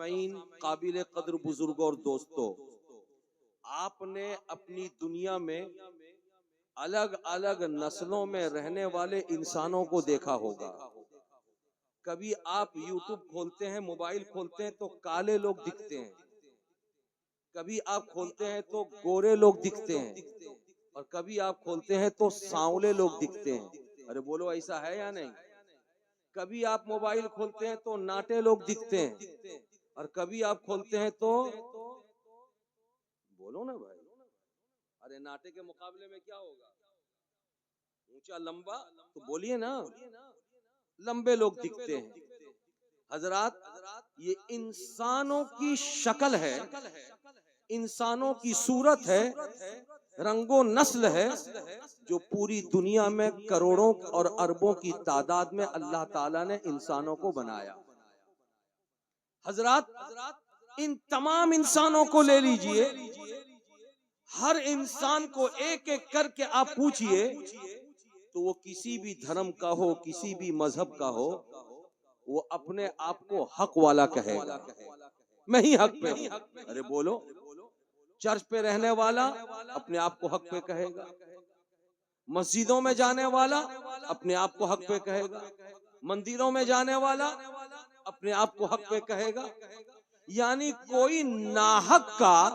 सामीन, काबिल कद्र बुजुर्गों और दोस्तों, आपने अपनी दुनिया में अलग अलग नस्लों में रहने वाले इंसानों को देखा होगा। कभी आप YouTube खोलते हैं, मोबाइल खोलते हैं तो काले लोग दिखते हैं, कभी आप खोलते हैं तो गोरे लोग दिखते हैं, और कभी आप खोलते हैं तो सांवले लोग दिखते हैं। अरे बोलो, ऐसा है या नहीं? कभी आप मोबाइल खोलते हैं तो नाटे लोग दिखते हैं, और कभी आप खोलते हैं तो बोलो ना भाई, अरे नाटे के मुकाबले में क्या होगा? ऊंचा लंबा, तो बोलिए ना, लंबे लोग दिखते हैं। हजरात, ये इंसानों की शक्ल है, इंसानों की सूरत है, रंगो नस्ल है, जो पूरी दुनिया में करोड़ों और अरबों की तादाद में अल्लाह ताला ने इंसानों को बनाया। हजरात, इन तमाम इंसानों को ले लीजिए, हर इंसान को एक एक करके आप पूछिए तो वो किसी भी धर्म का हो, किसी भी मजहब का हो, वो अपने आप को हक वाला कहेगा, मैं ही हक पे हूं। अरे बोलो, चर्च पे रहने वाला अपने आप को हक पे कहेगा, मस्जिदों में जाने वाला अपने आप को हक पे कहेगा, मंदिरों में जाने वाला अपने आप को हक पे कहेगा। यानी कोई नाहक का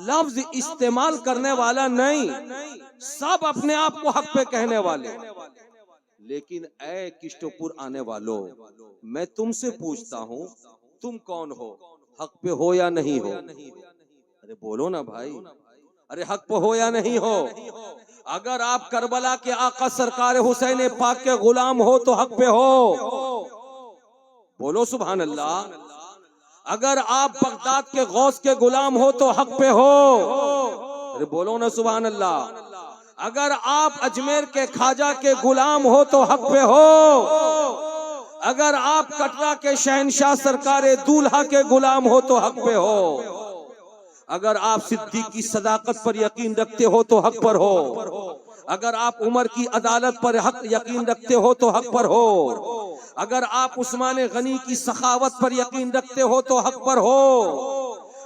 लफ्ज इस्तेमाल करने वाला नहीं, सब अपने आप को हक पे कहने वाले। लेकिन ऐ किष्टोपुर आने वालों, मैं तुमसे पूछता हूँ, तुम कौन हो? हक पे हो या नहीं हो? अरे बोलो ना भाई, अरे हक पे हो या नहीं हो? अगर आप करबला के आका सरकार हुसैन पाक के गुलाम हो तो हक पे हो, बोलो सुभान अल्लाह। अगर आप बगदाद के गौस के गुलाम हो तो हक पे हो, अरे बोलो ना सुभान अल्लाह। अगर आप अजमेर के खाजा के गुलाम हो तो हक पे हो, अगर आप कटरा के शहनशाह सरकार दूल्हा के गुलाम हो तो हक पे हो, अगर आप सिद्दीक की सदाकत पर यकीन रखते हो तो हक पर हो, अगर आप उमर की अदालत पर हक यकीन रखते हो तो हक पर हो, अगर आप उस्मान गनी की सखावत पर यकीन रखते हो तो हक पर हो,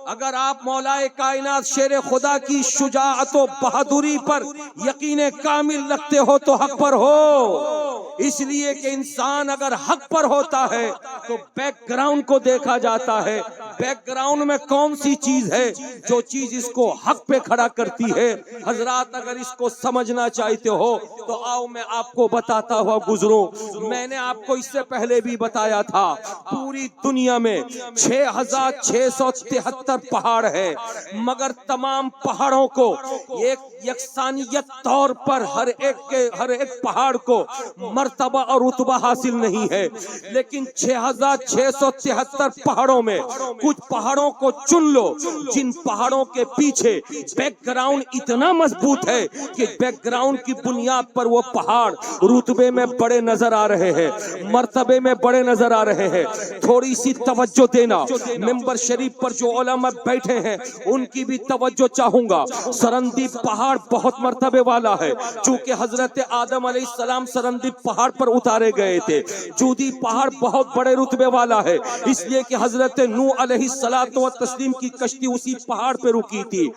अगर आप मौलाए कायनात शेर खुदा की शुजाअत व बहादुरी पर यकीन कामिल रखते हो तो हक पर हो। इसलिए कि इंसान अगर हक पर होता है तो बैकग्राउंड को देखा जाता है, बैकग्राउंड में कौन सी चीज है जो चीज इसको हक पे खड़ा करती है। हजरात, अगर इसको समझना चाहते हो तो आओ मैं आपको बताता हुआ गुजरूं। मैंने आपको इससे पहले भी बताया था, पूरी दुनिया में 6673 पहाड़ है, मगर तमाम पहाड़ों को एक यकसानियत तौर पर हर एक पहाड़ को मर्तबा और रुतबा हासिल नहीं है। लेकिन 6673 पहाड़ों में कुछ पहाड़ों को चुन लो जिन पहाड़ों के पीछे बैकग्राउंड इतना मजबूत है कि बैकग्राउंड की बुनियाद पर वो पहाड़ रुतबे में बड़े नजर आ रहे हैं, मर्तबे में बड़े नजर आ रहे हैं। थोड़ी सी तवज्जो देना, मिंबर शरीफ पर जो उलमा बैठे हैं उनकी भी तवज्जो चाहूंगा। सरंदीप पहाड़ बहुत मर्तबे वाला है, चूंकि हजरत आदम अलैहिस्सलाम सरंदीप पहाड़ पर उतारे गए थे। जूदी पहाड़ बहुत बड़े रुतबे वाला है, इसलिए कि हजरत नूह अलैहिस्सलातु व तस्लीम की कश्ती उसी पहाड़ पे रुकी थी।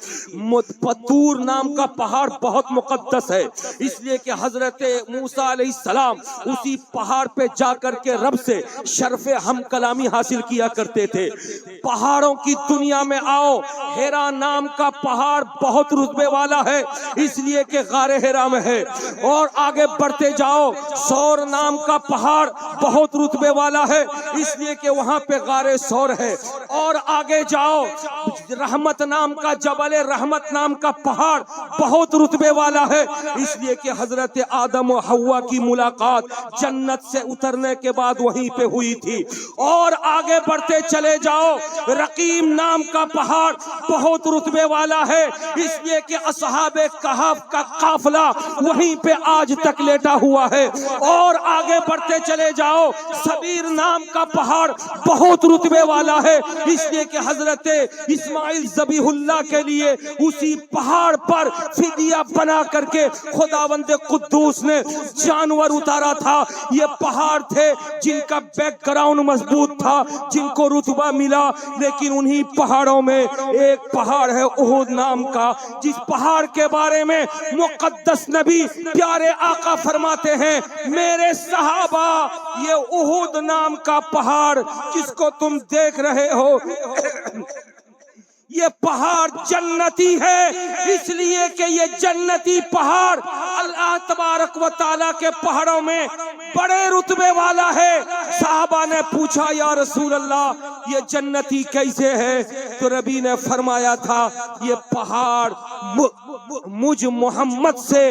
पतूर नाम का पहाड़ बहुत मुकद्दस है, इसलिए कि हजरत मूसा अलैहिस्सलाम उसी पहाड़ पे जाकर के रब से शर्फे हम कलामी हासिल किया करते थे। पहाड़ों की दुनिया में आओ, हेरा नाम का पहाड़ बहुत रुतबे वाला है, इसलिए कि गारे हेरा में है। और आगे बढ़ते जाओ, सौर नाम का पहाड़ बहुत रुतबे वाला है, इसलिए कि वहां पे गारे सौर है। और आगे जाओ, रहमत नाम का जबल रहमत नाम का पहाड़ बहुत रुतबे वाला है, इसलिए कि हजरत आदम और हव्वा की मुलाकात जन्नत से उतरने के बाद वहीं पे हुई थी। और आगे बढ़ते चले जाओ, रकीम नाम का पहाड़ बहुत रुतबे वाला है, इसलिए कि असहाबे कहफ का काफिला वहीं पे आज तक लेटा हुआ है। और आगे बढ़ते चले जाओ, जाओ, सबीर नाम का पहाड़ बहुत रुतबे वाला है, इसलिए कि हजरत इस्माइल ज़बीहुल्लाह के लिए उसी पहाड़ पर फिदिया बना करके खुदावंद कुद्दूस ने जानवर उतारा था। ये पहाड़ थे जिनका बैकग्राउंड मजबूत था, जिनको रुतबा मिला। लेकिन उन्हीं पहाड़ों में एक पहाड़ है उहुद नाम का, जिस पहाड़ के बारे में मुक़द्दस नबी प्यारे आका फरमाते हैं, मेरे सहाबा ये उहुद नाम का पहाड़ जिसको तुम देख रहे हो ये पहाड़ जन्नती है, इसलिए कि ये जन्नती पहाड़ अल्लाह तबारक व तआला के पहाड़ों में बड़े रुतबे वाला है। साहबा ने पूछा, या रसूल अल्लाह ये जन्नती कैसे है? तो नबी ने फरमाया था, ये पहाड़ मुझ मोहम्मद से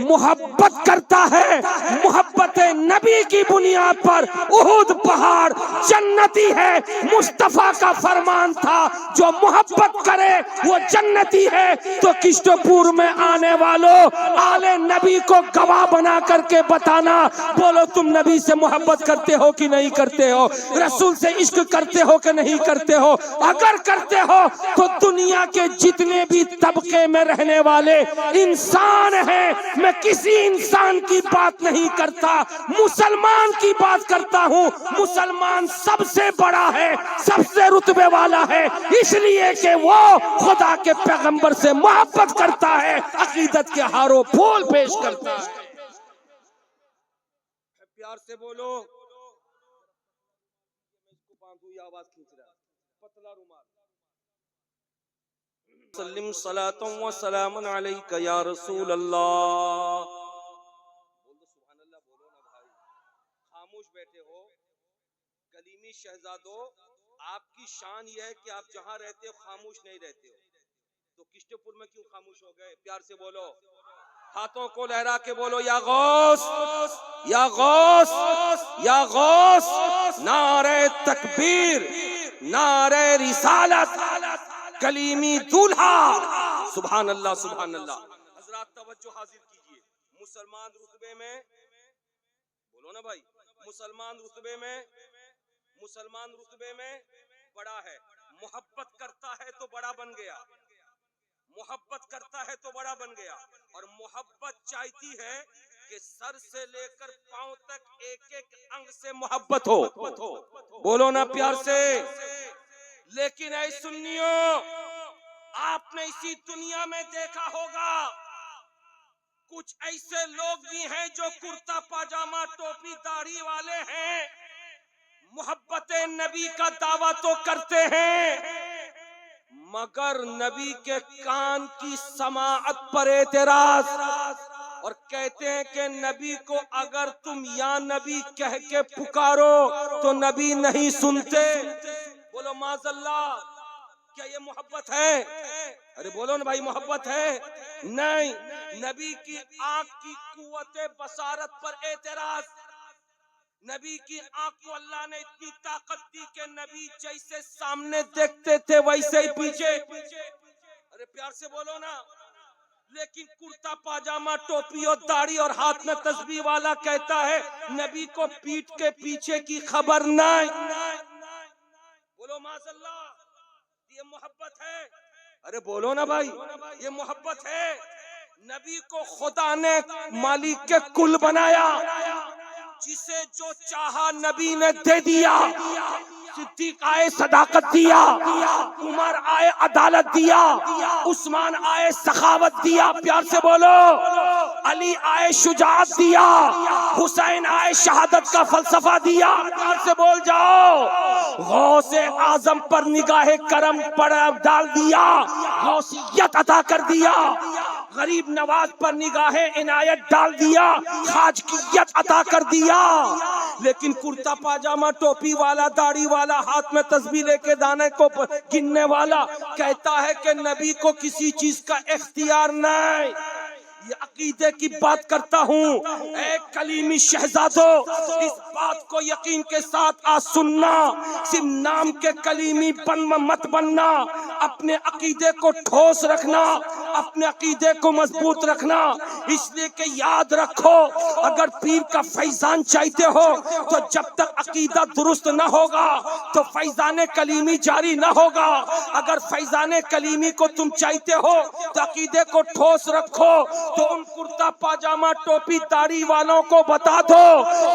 मोहब्बत करता है, मोहब्बत नबी की बुनियाद पर उहुद पहाड़ जन्नती है। मुस्तफा का फरमान था, जो मोहब्बत करे वो जन्नती है। तो किश्तपुर में आने वालों, आले नबी को गवाह बना करके बताना, बोलो तुम नबी से मोहब्बत करते हो कि नहीं करते हो, रसूल से इश्क करते हो कि नहीं करते हो। अगर करते हो तो दुनिया के जितने भी तबके में रहने वाले इंसान हैं, मैं किसी इंसान की बात नहीं करता, मुसलमान की बात करता हूँ। मुसलमान सबसे बड़ा है, सबसे रुतबे वाला है, इसलिए कि वो खुदा के पैगंबर से मोहब्बत करता है, अकीदत के हारों फूल पेश करता है। प्यार से बोलो, आवाज खींच रहा है, पतला रुमाल। सल्लिम सलातुम व सलामुन अलैका या रसूल अल्लाह। बोल दो सुभान अल्लाह, बोलो ना भाई, खामोश बैठे हो। कलीमी शहजादो, आपकी शान यह है कि आप जहां रहते हो खामोश नहीं रहते हो, तो किश्तपुर में क्यों खामोश हो गए? प्यार से बोलो, हाथों को लहरा के बोलो, या गौस या गौस या गौस। नारे तकबीर, नारे रिसालत, कलीमी दूल्हा, सुभान अल्लाह सुभान अल्लाह। हजरात तवज्जो हाजिर कीजिए, मुसलमान रुतबे में, बोलो ना भाई, मुसलमान रुतबे में बड़ा है। मोहब्बत करता है तो बड़ा बन गया, मोहब्बत करता है तो बड़ा बन गया। और मोहब्बत चाहती है कि सर से लेकर पांव तक एक एक अंग से मोहब्बत हो। बोलो ना प्यार से। लेकिन ऐ सुन्नियों, आपने इसी दुनिया में देखा होगा, कुछ ऐसे लोग भी हैं जो कुर्ता पाजामा टोपी दाढ़ी वाले हैं, मोहब्बत नबी का दावा तो करते हैं, मगर नबी के कान की समाअत पर एतराज, और कहते हैं कि नबी को अगर तुम या नबी कह के पुकारो तो नबी नहीं सुनते। बोलो माज़अल्लाह, क्या ये मोहब्बत है? अरे बोलो ना भाई, मोहब्बत है? नहीं। नबी की आंख की कुव्वते बसारत पर एतराज, नबी की आंख को अल्लाह ने इतनी ताकत दी कि नबी जैसे सामने देखते थे वैसे ही पीछे। अरे प्यार से बोलो ना। लेकिन कुर्ता पाजामा टोपी और दाढ़ी और हाथ में तस्बीह वाला कहता है नबी को पीठ के पीछे की खबर नहीं। बोलो माज़अल्लाह, ये मोहब्बत है? अरे बोलो ना भाई, ये मोहब्बत है। नबी को खुदा ने मालिक के कुल बनाया, जिसे जो चाहा नबी ने दे दिया। सिद्दीक आए सदाकत दिया, उमर आए अदालत दिया, उस्मान आए सखावत दिया, प्यार से बोलो। अली आए शुजाअत दिया, हुसैन आए शहादत का फलसफा दिया, प्यार से बोल जाओ। गौसे आजम पर निगाहे करम पर डाल दिया, गौसियत अता कर दिया। गरीब नवाज पर निगाहे इनायत डाल दिया, खाजगियत अता कर दिया। लेकिन कुर्ता पाजामा टोपी वाला, दाढ़ी वाला, हाथ में तस्बीह लेके दाने को गिनने वाला कहता है कि नबी को किसी चीज का इख्तियार नहीं। ये अकीदे की बात करता हूँ। एक कलीमी शहजादो, इस बात को यकीन के साथ आज सुनना, सिर्फ नाम के कलीमी मत बनना, अपने अकीदे को ठोस रखना, अपने अकीदे को मजबूत रखना। इसलिए कि याद रखो, अगर पीर का फैजान चाहते हो तो जब तक अकीदा दुरुस्त न होगा तो फैजान कलीमी जारी न होगा। अगर फैजान कलीमी को तुम चाहते हो तो अकीदे को ठोस रखो। तो उन कुर्ता पाजामा टोपी दाढ़ी वालों को बता दो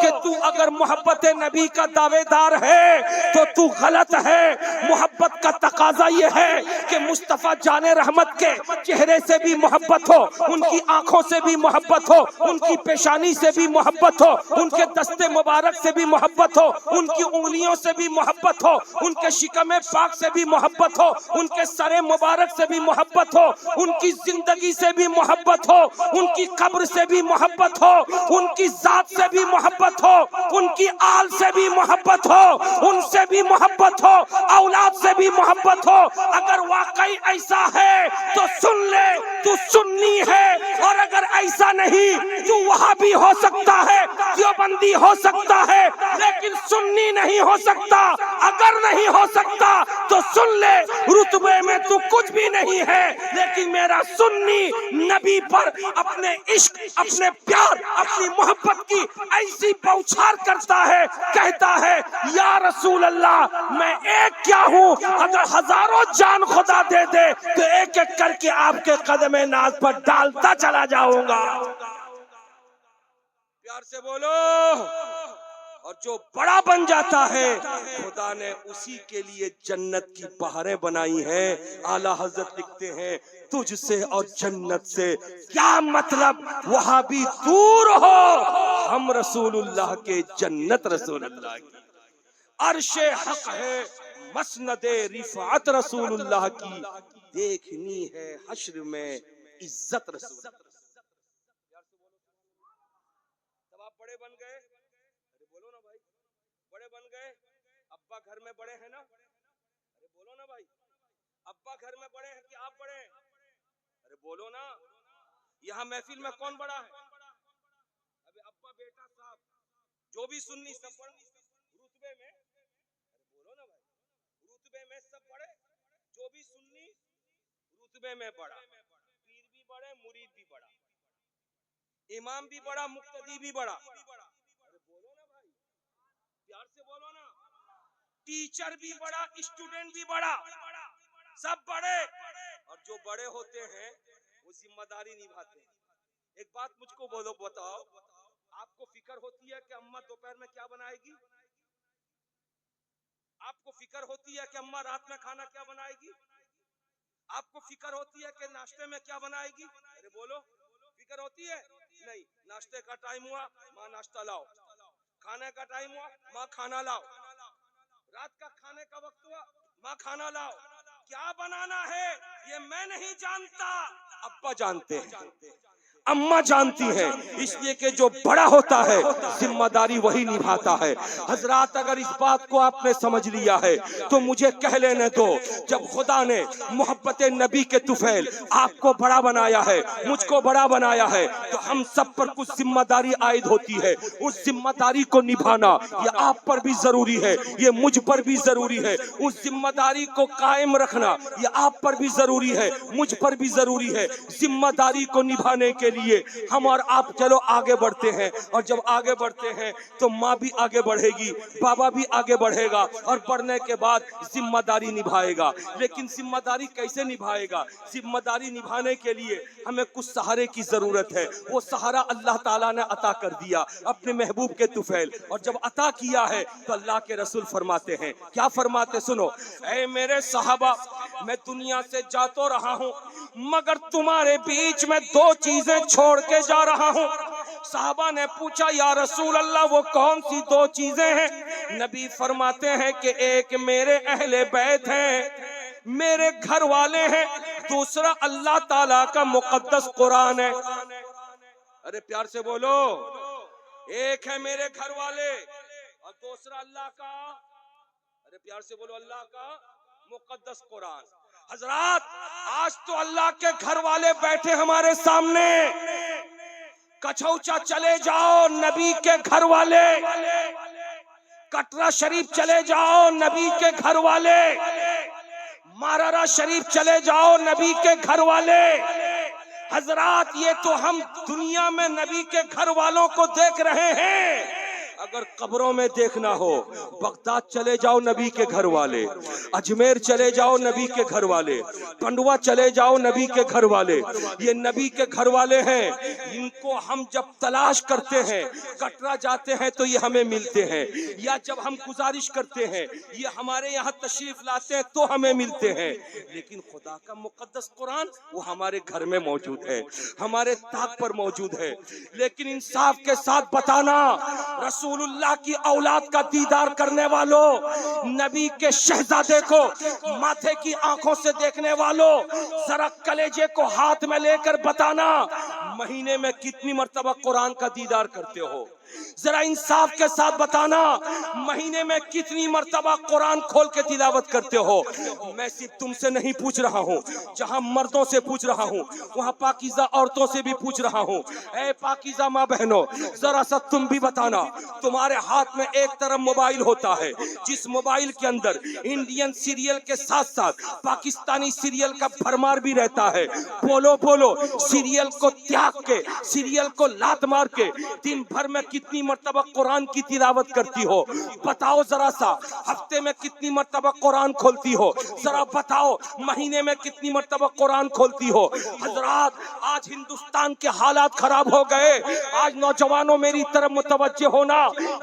कि तू अगर मोहब्बत नबी का दावेदार है तो तू गलत है। मोहब्बत का तकाजा ये है कि मुस्तफा जाने रहमत के चेहरे से भी मोहब्बत हो, उनकी आंखों से भी मोहब्बत हो, उनकी पेशानी से भी मोहब्बत हो, उनके दस्ते मुबारक से भी मोहब्बत हो, उनकी उंगलियों से भी मोहब्बत हो, उनके शिकमे पाक से भी मोहब्बत हो, उनके सरे मुबारक से भी मोहब्बत हो, उनकी जिंदगी से भी मोहब्बत हो, उनकी कब्र से भी मोहब्बत हो, उनकी जात से भी मोहब्बत हो, उनकी आल से भी मोहब्बत हो, उनसे भी मोहब्बत हो, औलाद से भी मोहब्बत हो। अगर वाकई ऐसा है तो सुन ले, तू सुन्नी है। और अगर ऐसा नहीं, तू वहाबी हो सकता है, देवबंदी हो सकता है, लेकिन सुन्नी नहीं हो सकता। अगर नहीं हो सकता तो सुन ले, रुतबे में तू कुछ भी नहीं है, लेकिन मेरा सुन्नी नबी पर अपने इश्क, अपने प्यार, अपनी मोहब्बत की ऐसी बौछार करता है, कहता है या रसूल अल्लाह, मैं एक क्या हूँ, अगर हजारों जान खुदा दे दे तो एक एक करके आपके कदमे नाज पर डालता चला जाऊंगा। प्यार से बोलो। और जो बड़ा बन जाता है, खुदा ने उसी के लिए जन्नत की बहारें बनाई हैं। आला हजरत लिखते हैं, तुझसे और जन्नत से क्या मतलब, वहां भी दूर हो, हम रसूलुल्लाह के, जन्नत रसूलुल्लाह की। अर्शे हक है, मसनदे रिफात रसूलुल्लाह की, देखनी है हश्र में इज्जत रसूल। जब आप बड़े बन गए, अरे बोलो ना भाई, बड़े बन गए, अब्बा घर में बड़े हैं ना, अरे बोलो ना भाई, अब्बा घर में बड़े हैं कि आप बड़े हैं, अरे बोलो ना। यहाँ महफिल में कौन बड़ा है? अबे अब्बा बेटा साहब जो भी सुन्नी सब बड़े रुतबे में, अरे बोलो ना भाई, रुतबे में सब बड़े, जो भी सुन्नी रुतबे में बड़ा, पीर भी बड़े, मुरीद भी बड़ा, इमाम भी बड़ा, मुक्तदी भी बड़ा, अरे बोलो ना भाई, प्यार से बोलो ना। टीचर भी बड़ा, स्टूडेंट भी बड़ा, सब बड़े। और जो बड़े होते हैं वो जिम्मेदारी निभाते हैं। एक बात मुझको बोलो, बताओ, आपको फिक्र होती है कि अम्मा दोपहर में क्या बनाएगी? आपको फिक्र होती है कि अम्मा रात में खाना क्या बनाएगी? आपको फिक्र होती है कि नाश्ते में क्या बनाएगी? अरे बोलो, फिक्र होती है? नहीं। नाश्ते का टाइम हुआ, माँ नाश्ता लाओ, खाने का टाइम हुआ, माँ खाना लाओ, रात का खाने का वक्त हुआ, माँ खाना लाओ। क्या बनाना है ये मैं नहीं जानता, अब्बा जानते हैं, अम्मा जानती है। इसलिए कि जो बड़ा होता है जिम्मेदारी वही निभाता है। हजरात, अगर इस बात को आपने समझ लिया है तो मुझे कह लेने दो, जब खुदा ने मोहब्बत नबी के तुफैल आपको बड़ा बनाया है, मुझको बड़ा बनाया है, तो हम सब पर कुछ जिम्मेदारी आयद होती है। उस जिम्मेदारी को निभाना ये आप पर भी जरूरी है, ये मुझ पर भी जरूरी है। उस जिम्मेदारी को कायम रखना ये आप पर भी जरूरी है, मुझ पर भी जरूरी है। जिम्मेदारी को निभाने के लिए हम और आप चलो आगे बढ़ते हैं, और जब आगे बढ़ते हैं तो माँ भी आगे बढ़ेगी, बाबा भी आगे बढ़ेगा, और बढ़ने के बाद जिम्मेदारी निभाएगा। लेकिन जिम्मेदारी कैसे निभाएगा? जिम्मेदारी निभाने के लिए हमें कुछ सहारे की जरूरत है। वो सहारा अल्लाह ताला ने अता कर दिया अपने महबूब के तुफैल, और जब अता किया है तो अल्लाह के रसूल फरमाते हैं, क्या फरमाते सुनो, ऐ मेरे सहाबा, मैं दुनिया से जा तो रहा हूँ मगर तुम्हारे बीच में दो चीजें छोड़ के जा रहा हूँ। साहबा ने पूछा, या रसूल अल्लाह वो कौन सी दो चीजें हैं? नबी फरमाते हैं कि एक मेरे अहले बैत हैं, मेरे घर वाले हैं, दूसरा अल्लाह ताला का मुकद्दस कुरान है। अरे प्यार से बोलो, एक है मेरे घर वाले और दूसरा अल्लाह का, अरे प्यार से बोलो, अल्लाह का मुकद्दस कुरान। हजरात, आज तो अल्लाह के घर वाले बैठे हमारे सामने, कछौचा चले जाओ नबी के घर वाले, कटरा शरीफ चले जाओ नबी के घर वाले, मारारा शरीफ चले जाओ नबी के घर वाले, हजरात ये तो हम दुनिया में नबी के घर वालों को देख रहे हैं, अगर कब्रों में देखना हो, बगदाद चले जाओ नबी के घर वाले, अजमेर चले जाओ नबी के घर वाले, पंडवा चले जाओ नबी के घर वाले, ये नबी के घर वाले हैं। इनको हम जब तलाश करते हैं, कटरा जाते हैं तो ये हमें मिलते हैं, या जब हम गुजारिश करते हैं ये हमारे यहाँ तशरीफ लाते हैं तो हमें मिलते हैं। लेकिन खुदा का मुकद्दस कुरान वो हमारे घर में मौजूद है, हमारे ताक पर मौजूद है। लेकिन इंसाफ के साथ बताना, रसूलुल्लाह की औलाद का दीदार करने वालों, नबी के शहजादे को माथे की आंखों से देखने वालों, जरा कलेजे को हाथ में लेकर बताना, महीने में कितनी मर्तबा कुरान का दीदार करते हो? जरा इंसाफ के साथ बताना, महीने में कितनी मर्तबा कुरान खोल के तिलावत करते हो? मैं सिर्फ तुमसे नहीं पूछ रहा हूँ, जहाँ मर्दों से पूछ रहा हूँ वहाँ पाकीज़ा औरतों से भी पूछ रहा हूँ। ऐ पाकीज़ा माँ बहनों, जरा सा तुम भी बताना, तुम्हारे हाथ में एक तरफ मोबाइल होता है, जिस मोबाइल के अंदर इंडियन सीरियल के साथ साथ पाकिस्तानी सीरियल का भरमार भी रहता है। बोलो बोलो, सीरियल को त्याग के, सीरियल को लात मार के दिन भर में कितनी मर्तबा कुरान की तिलावत करती हो? बताओ जरा सा, हफ्ते में कितनी मर्तबा कुरान खोलती हो? जरा बताओ, महीने में कितनी मर्तबा कुरान खोलती हो? हजरात, आज हिंदुस्तान के हालात खराब हो गए। आज नौजवानों मेरी तरफ मुतवज्जे होना,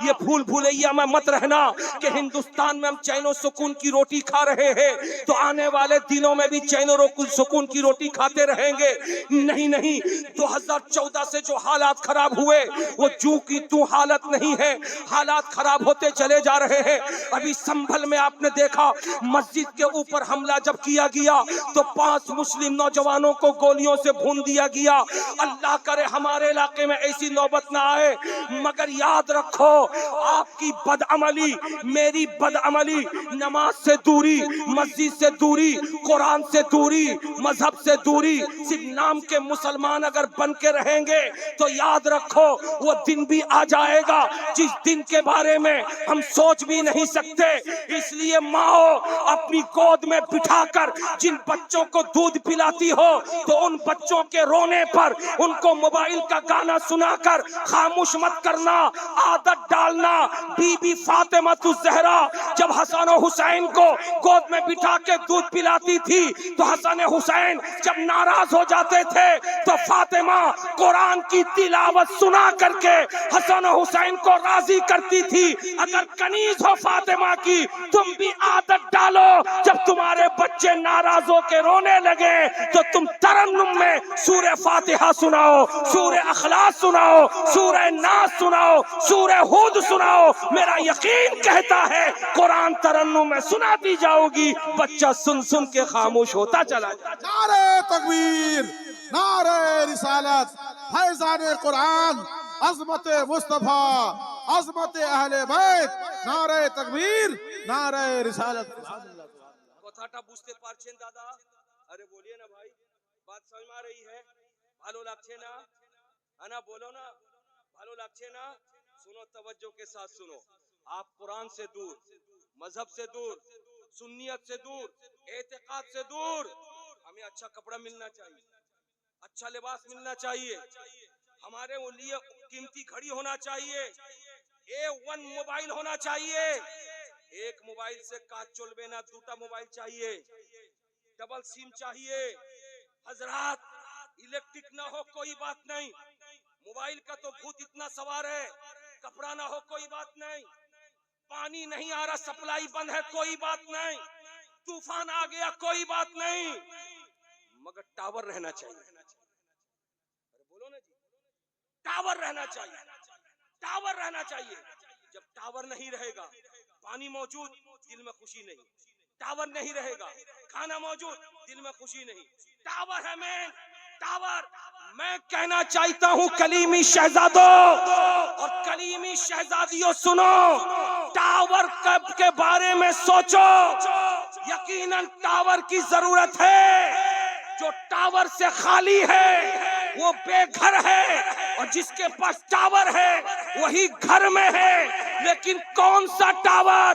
ये भूल भूलैया में मत रहना कि हिंदुस्तान में हम चैनो सुकून की रोटी खा रहे हैं तो आने वाले दिनों में भी चैनो सुकून की रोटी खाते रहेंगे। नहीं नहीं, 2014 से जो हालात खराब हुए वो जू की तू हालत नहीं है, हालात खराब होते चले जा रहे हैं। अभी संभल में आपने देखा, मस्जिद के ऊपर हमला जब किया गया तो 5 मुस्लिम नौजवानों को गोलियों से भून दिया गया। अल्लाह करे हमारे इलाके में ऐसी नौबत ना आए, मगर याद रखो, आपकी बदअमली, मेरी बदअमली, नमाज से दूरी, मस्जिद से दूरी, कुरान से दूरी, मजहब से दूरी, सिर्फ नाम के मुसलमान अगर बन के रहेंगे तो याद रखो वो दिन भी आ जाएगा जिस दिन के बारे में हम सोच भी नहीं सकते। इसलिए माओ, अपनी गोद में बिठाकर जिन बच्चों को दूध पिलाती हो तो उन बच्चों के रोने पर उनको मोबाइल का गाना सुनाकर खामोश मत करना, आदत डालना। बीबी फातिमा ज़हरा जब हसन और हुसैन को गोद में बिठा के दूध पिलाती थी तो हसन हुसैन जब नाराज हो जाते थे तो फातिमा कुरान की तिलावत सुना करके हसन हुसैन को राजी करती थी। अगर कनीज हो फातिमा की, तुम भी आदत डालो, जब तुम्हारे बच्चे नाराज हो के रोने लगे तो तुम तरन्नुम में सूरह फातिहा सुनाओ, सूरह अखलास सुनाओ, सूरह नास सुनाओ, सूरह हुद सुनाओ। मेरा यकीन कहता है कुरान तरन्नुम में सुनाती जाओगी, बच्चा सुन सुन के खामोश होता चला जाएगा। नारे तकबीर, नारे रिसालत, फैज़ान कुरान, अज़मत मुस्तफा, अज़मत अहले बैत, नारे तकबीर, नारे रिसालत। কথাটা বুঝতে পারছেন দাদা? আরে বলিए ना भाई, बात समझ में आ रही है? ভালো লাগছে না? है ना, बोलो ना, ভালো লাগছে ना? सुनो, तवज्जो के साथ सुनो। आप कुरान से दूर, मजहब से दूर, सुन्नियत से दूर, एतिकाद से दूर, हमें अच्छा कपड़ा मिलना चाहिए, अच्छा लिबास मिलना चाहिए, हमारे लिए कीमती घड़ी होना चाहिए, A1 मोबाइल होना चाहिए। एक मोबाइल से काज चलबे ना, 2टा मोबाइल चाहिए, डबल सिम चाहिए। हजरात, इलेक्ट्रिक ना हो कोई बात नहीं, मोबाइल का तो भूत इतना सवार है, कपड़ा ना हो कोई बात नहीं, पानी नहीं आ रहा, सप्लाई बंद है कोई बात नहीं, तूफान आ गया कोई बात नहीं, मगर टावर रहना चाहिए। अरे बोलो ना जी, टावर रहना चाहिए, टावर रहना चाहिए। जब टावर नहीं रहेगा, पानी मौजूद, दिल में खुशी नहीं, टावर नहीं रहेगा, खाना मौजूद, दिल में खुशी नहीं, टावर है मेन, टावर। मैं कहना चाहता हूँ कलीमी शहजादों और कलीमी शहजादियों, सुनो, टावर कब के बारे में सोचो। यकीनन टावर की जरूरत है। जो टावर से खाली है वो बेघर है, और जिसके पास टावर है वही घर में है। लेकिन कौन सा टावर?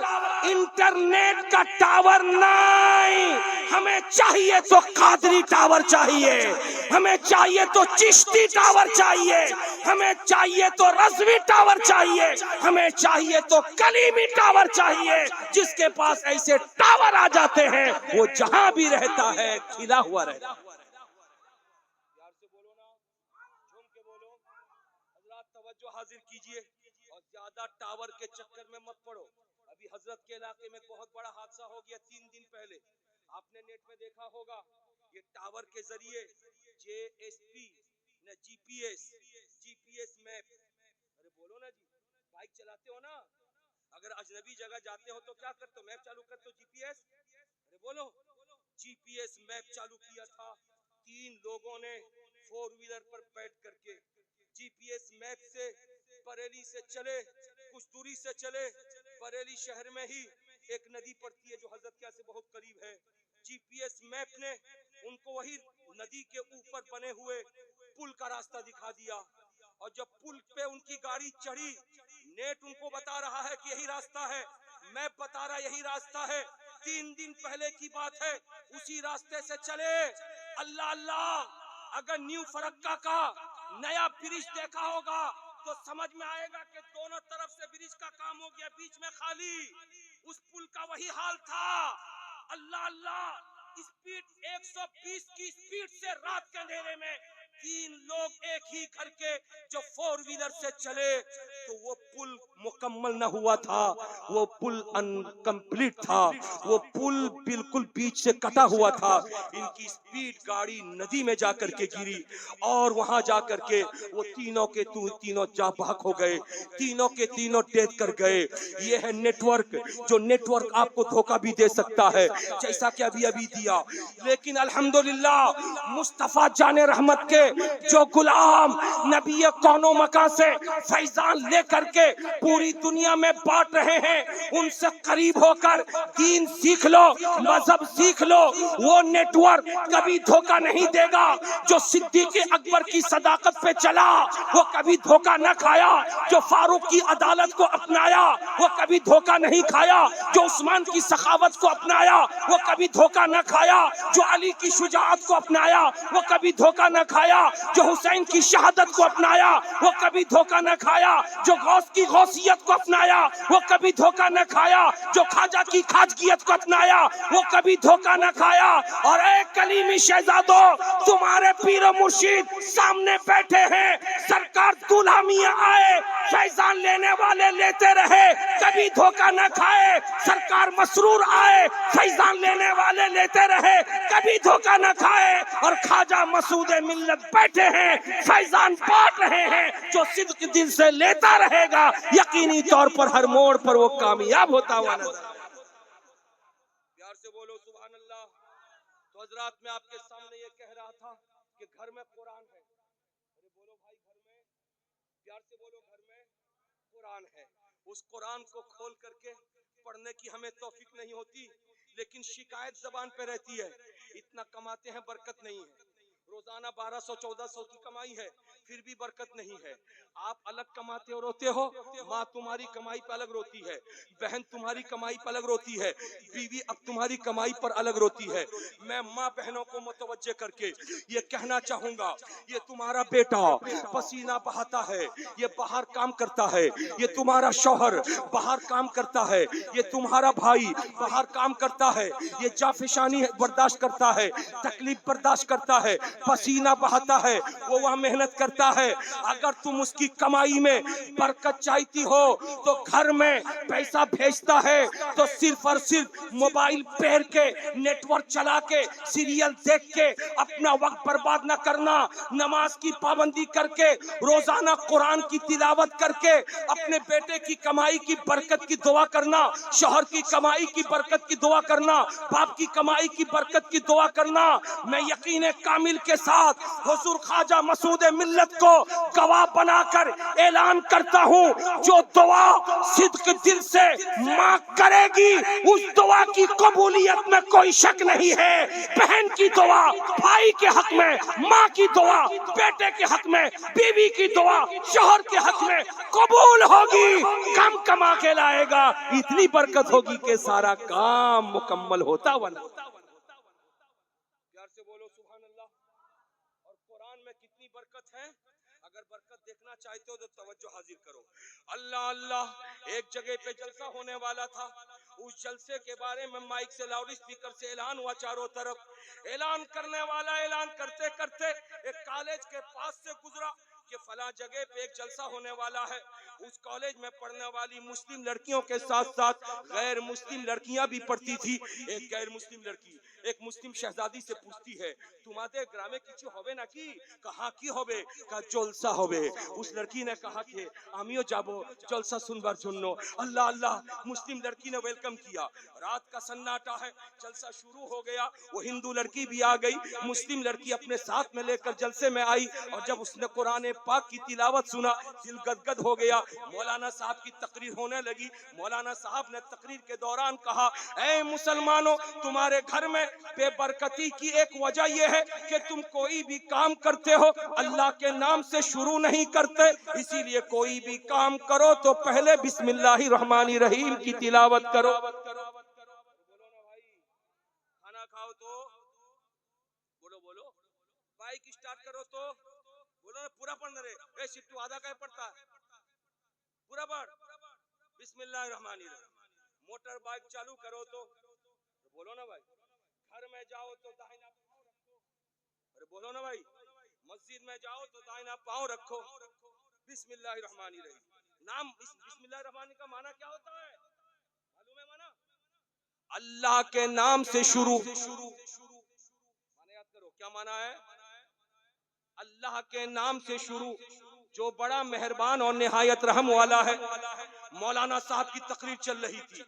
इंटरनेट का टावर नहीं। नहीं, हमें चाहिए तो कादरी टावर चाहिए, हमें चाहिए तो चिश्ती टावर चाहिए, हमें चाहिए तो रज़वी टावर चाहिए, हमें चाहिए तो कलीमी टावर चाहिए। जिसके पास ऐसे टावर आ जाते हैं वो जहां भी रहता है खिला हुआ रहता है। प्यार से बोलो ना, झूम के बोलो। हजरत तवज्जो हाजिर कीजिए और ज्यादा टावर के चक्कर में मत पड़ो। अभी हजरत के इलाके में बहुत बड़ा हादसा हो गया 3 दिन पहले, आपने नेट में देखा होगा। ये टावर के जरिए JSP न जीपीएस मैप, अरे बोलो ना जी, बाइक चलाते हो ना, अगर अजनबी जगह जाते हो तो क्या करते हो, मैप चालू करते हो जीपीएस, अरे बोलो, जीपीएस मैप चालू किया था 3 लोगों ने 4 व्हीलर पर बैठ करके जीपीएस मैप से बरेली से चले, कुछ दूरी से चले, बरेली शहर में ही एक नदी पड़ती है जो हजरत क्या से बहुत करीब है। जीपीएस मैप ने उनको वही नदी के ऊपर बने हुए पुल का रास्ता दिखा दिया, और जब पुल पे उनकी गाड़ी चढ़ी, नेट उनको बता रहा है कि यही रास्ता है, मैप बता रहा यही रास्ता है, 3 दिन पहले की बात है, उसी रास्ते से चले। अल्लाह अल्लाह, अगर न्यू फरक्का का नया ब्रिज देखा होगा तो समझ में आएगा कि दोनों तरफ से ब्रिज का काम हो गया, बीच में खाली। उस पुल का वही हाल था। अल्लाह अल्लाह, स्पीड 120 की स्पीड से रात के अंधेरे में 3 लोग एक ही घर के जो 4 व्हीलर से चले, तो वो पुल मुकम्मल न हुआ था, वो पुल अनकम्प्लीट था, वो पुल बिल्कुल बीच से कटा हुआ था। इनकी स्पीड गाड़ी नदी में जाकर के गिरी और वहां जाकर के वो तीनों के तीनों जाँ बहक हो गए, तीनों के तीनों डेथ कर गए। ये है नेटवर्क, जो नेटवर्क आपको धोखा भी दे सकता है, जैसा कि अभी अभी दिया। लेकिन अल्हम्दुलिल्लाह मुस्तफा जाने रहमत के जो गुलाम नबी कौनो मका से फैजान लेकर के पूरी दुनिया में बांट रहे हैं, उनसे करीब होकर दीन सीख लो, मजहब सीख लो। वो नेटवर्क कभी धोखा नहीं देगा। जो सिद्दीक अकबर की सदाकत पे चला वो कभी धोखा न खाया, जो फारूक की अदालत को अपनाया वो कभी धोखा नहीं खाया, जो उस्मान की सखावत को अपनाया वो कभी धोखा न खाया, जो अली की शुजाअत को अपनाया वो कभी धोखा न खाया, जो हुसैन की शहादत को अपनाया वो कभी धोखा न खाया, जो गौस की गौसियत को अपनाया वो कभी धोखा न खाया, जो खाजा की खाजगियत को अपनाया वो कभी धोखा न खाया। और एक कलीमी शहजादो, तुम्हारे पीर मुर्शिद सामने बैठे हैं, सरकार दूल्हा मियां आए, फैजान लेने वाले लेते रहे, कभी धोखा न खाए। सरकार मसरूर आए, फैजान लेने वाले लेते रहे, कभी धोखा न खाए। और ख्वाजा मसूद मिल्लत बैठे हैं, फैजान बांट रहे हैं, जो सिद्क दिल से लेता रहेगा यकीनी तौर पर हर मोड़ पर वो कामयाब होता हुआ नजर। प्यार से बोलो सुभान अल्लाह। तो हजरात, मैं आपके सामने ये कह रहा था कि घर में कुरान है, अरे बोलो भाई, घर में, प्यार से बोलो, घर में कुरान है। उस कुरान को खोल करके पढ़ने की हमें तौफीक नहीं होती, लेकिन शिकायत जबान पे रहती है, इतना कमाते हैं बरकत नहीं है, रोजाना 1200-1400 की कमाई है फिर भी बरकत नहीं है। आप अलग कमाते हो रोते हो, माँ तुम्हारी कमाई पर अलग रोती है, बहन तुम्हारी कमाई पर अलग रोती है, बीवी अब तुम्हारी कमाई पर अलग रोती है। मैं माँ बहनों को मुतवज्जे करके ये कहना चाहूंगा, ये तुम्हारा बेटा पसीना बहाता है, ये बाहर काम करता है, ये तुम्हारा शौहर बाहर काम करता है, ये तुम्हारा भाई बाहर काम करता है, ये जाफिशानी बर्दाश्त करता है, तकलीफ बर्दाश्त करता है, पसीना बहाता है, वो वह मेहनत करता है। अगर तुम उसकी कमाई में बरकत चाहती हो तो घर में पैसा भेजता है तो सिर्फ और सिर्फ मोबाइल पेर के, नेटवर्क चला के, सीरियल देख के अपना वक्त बर्बाद न करना। नमाज की पाबंदी करके, रोजाना कुरान की तिलावत करके अपने बेटे की कमाई की बरकत की दुआ करना, शौहर की कमाई की बरकत की दुआ करना, बाप की कमाई की बरकत की दुआ करना। मैं यकीन कामिल के साथ हुजूर ख्वाजा मसूद मिल्लत को गवाह बनाकर ऐलान करता हूँ, जो दुआ सिद्क दिल से माँ करेगी उस दुआ की कबूलियत में कोई शक नहीं है। बहन की दुआ भाई के हक में, माँ की दुआ बेटे के हक में, बीवी की दुआ शौहर के हक में कबूल होगी। कम कमा के लाएगा, इतनी बरकत होगी कि सारा काम मुकम्मल होता हुआ। में कितनी बरकत है। अगर बरकत देखना चाहते हो तो तवज्जो हाजिर करो। अल्लाह अल्लाह, एक जगह पे जलसा होने वाला था। उस जलसे के बारे में माइक से, लाउड स्पीकर से ऐलान हुआ चारों तरफ। ऐलान करने वाला ऐलान करते करते एक कॉलेज के पास से गुजरा कि फला जगह पे एक जलसा होने वाला है। उस कॉलेज में पढ़ने वाली मुस्लिम लड़कियों के साथ साथ गैर मुस्लिम लड़कियां भी पढ़ती थी। एक गैर मुस्लिम लड़की एक मुस्लिम शहजादी से पूछती है, तुम्हारे ग्रामे किछु होवे ना की? कहा की होवे? का जलसा होवे। उस लड़की ने कहा कि आमियो जाबो जलसा सुनबार जन्नो। अल्लाह अल्लाह, मुस्लिम लड़की ने वेलकम किया। रात का सन्नाटा है, जलसा शुरू हो गया। वो हिंदू लड़की भी आ गई, मुस्लिम लड़की अपने साथ में लेकर जलसे में आई। और जब उसने कुरान पाक की तिलावत सुना, दिल गदगद हो गया। मौलाना साहब की तकरीर होने लगी। मौलाना साहब ने तकरीर के दौरान कहा, ऐ मुसलमानों, तुम्हारे घर में बेबरकती की एक वजह यह है कि तुम कोई भी काम करते हो अल्लाह के नाम से शुरू नहीं करते। इसीलिए कोई भी काम करो तो पहले बिस्मिल्लाहिर्रहमानिर्रहीम की तिलावत करो। बोलो ना भाई, खाना खाओ तो बोलो बोलो, बाइक स्टार्ट करो तो बोलो ना, पूरा पढ़ रे। ए सिट्टू आधा काय पढ़ता है, पूरा पढ़। बिस्मिल्लाहिर्रहमानिर्रहीम। मोटर बाइक चालू करो तो बोलो ना भाई। घर में जाओ तो दाहिना पाँव रखो, अरे बोलो ना भाई। मस्जिद में जाओ तो दाहिना पाँव रखो। बिस्मिल्लाहिर्रहमानिर्रहीम। नाम बिस्मिल्लाहिर्रहमानिर्रहीम का माना क्या होता है मालूम है? माना अल्लाह के नाम से शुरू। माना याद करो, क्या माना है? अल्लाह के नाम से शुरू, जो बड़ा मेहरबान और निहायत रहम वाला है। मौलाना साहब की तकरीर चल रही थी।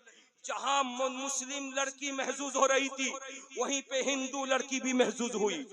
जहां मुस्लिम लड़की महजूज हो रही थी, वहीं पे हिंदू लड़की भी महजूज हुई।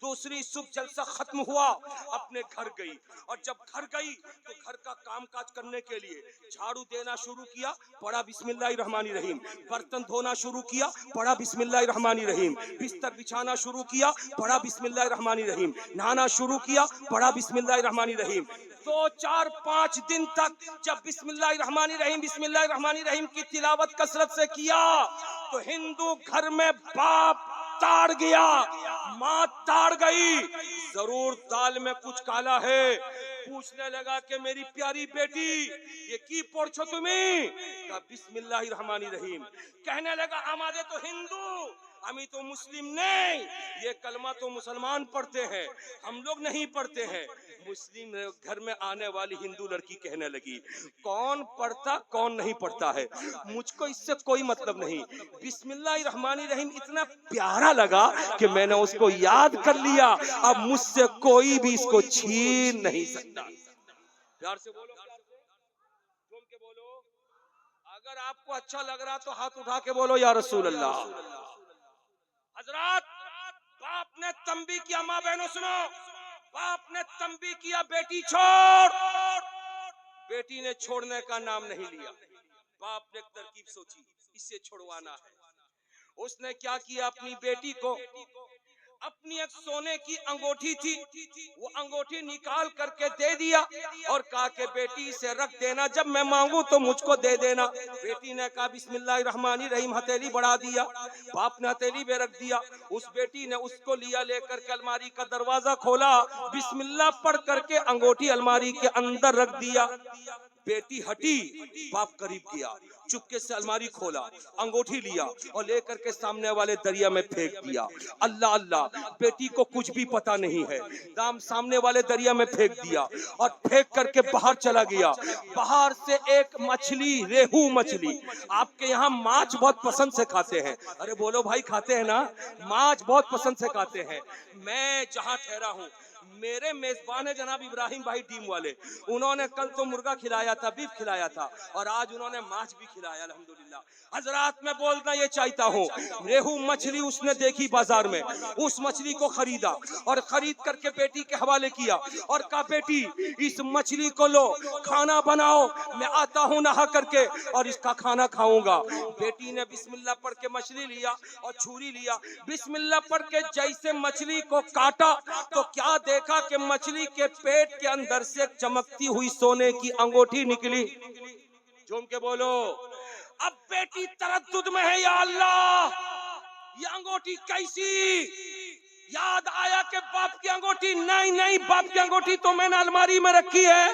दूसरी सुबह जलसा खत्म हुआ, अपने घर गई। और जब घर गई तो घर का कामकाज करने के लिए झाड़ू देना शुरू किया, पढ़ा बिस्मिल्लाहिर्रहमानिर्रहीम। बर्तन धोना शुरू किया, पढ़ा बिस्मिल्लाहिर्रहमानिर्रहीम। बिस्तर बिछाना शुरू किया, पढ़ा बिस्मिल्लाहिर्रहमानिर्रहीम। नहाना शुरू किया, पढ़ा बिस्मिल्लाहिर्रहमानिर्रहीम। 2, 4, 5 दिन तक जब बिस्मिल्लाहिर्रहमानिर्रहीम की तिलावत कसरत से किया तो हिंदू घर में बाप ताड़ गया, माँ ताड़ गई। जरूर दाल में कुछ काला है। पूछने लगा कि मेरी प्यारी बेटी, ये की पढ़छो तुम्हें? कहा बिस्मिल्लाहिर्रहमानिर्रहीम। कहने लगा हमारे तो हिंदू, हमी तो मुस्लिम नहीं। ये कलमा तो मुसलमान पढ़ते हैं, हम लोग नहीं पढ़ते हैं। मुस्लिम घर में आने वाली हिंदू लड़की कहने लगी, कौन पढ़ता कौन नहीं पढ़ता है, मुझको इससे कोई मतलब नहीं। बिस्मिल्लाहिर्रहमानिर्रहीम इतना प्यारा लगा कि मैंने उसको याद कर लिया। अब मुझसे कोई भी इसको छीन नहीं सकता। प्यार से बोलो, प्यार से झूम के बोलो। अगर आपको अच्छा लग रहा तो हाथ उठा के बोलो या रसूल अल्लाह। हजरात, बाप ने तंबी किया, माँ बहनों सुनो, बाप ने तंबी किया, बेटी छोड़। बेटी ने छोड़ने का नाम नहीं लिया। बाप ने तरकीब सोची, इससे छुड़वाना है। उसने क्या किया, अपनी बेटी को अपनी एक सोने की अंगूठी थी, वो अंगूठी निकाल करके दे दिया और कहा कि बेटी इसे रख देना, जब मैं मांगू तो मुझको दे देना। बेटी ने कहा बिस्मिल्लाहिर्रहमानिर्रहीम, हथेली बढ़ा दिया। बाप ने हथेली में रख दिया। उस बेटी ने उसको लिया, लेकर के अलमारी का दरवाजा खोला, बिस्मिल्लाह पढ़ करके अंगूठी अलमारी के अंदर रख दिया। बेटी हटी, बाप करीब गया, चुपके से अलमारी खोला, अंगूठी लिया और लेकर के सामने वाले दरिया में फेंक दिया। अल्लाह अल्लाह, बेटी को कुछ भी पता नहीं है। दाम सामने वाले दरिया में फेंक दिया और फेंक करके बाहर चला गया। बाहर से एक मछली, रेहू मछली, आपके यहाँ माछ बहुत पसंद से खाते हैं, अरे बोलो भाई, खाते हैं ना? माछ बहुत पसंद से खाते हैं। मैं जहाँ ठहरा हूँ, मेरे मेजबान है जनाब इब्राहिम भाई टीम वाले, उन्होंने कल तो मुर्गा खिलाया था, बीफ खिलाया था, और आज उन्होंने माछ भी खिलाया अल्हम्दुलिल्लाह। हजरात, मैं बोलना ये चाहता हूँ, रेहू मछली उसने देखी बाजार में, उस मछली को खरीदा और खरीद करके बेटी के हवाले किया और कहा, बेटी इस मछली को लो, खाना बनाओ, मैं आता हूँ नहा करके और इसका खाना खाऊंगा। बेटी ने बिस्मिल्लाह पढ़ के मछली लिया और छुरी लिया, बिस्मिल्लाह पढ़ के जैसे मछली को काटा तो क्या देखा कि मछली के पेट के अंदर से चमकती हुई सोने की अंगूठी निकली। झूम के बोलो। अब बेटी तरद्दुद में है, या अल्लाह ये अंगूठी कैसी? याद आया कि बाप की अंगूठी, नहीं नहीं, बाप की अंगूठी तो मैंने अलमारी में रखी है।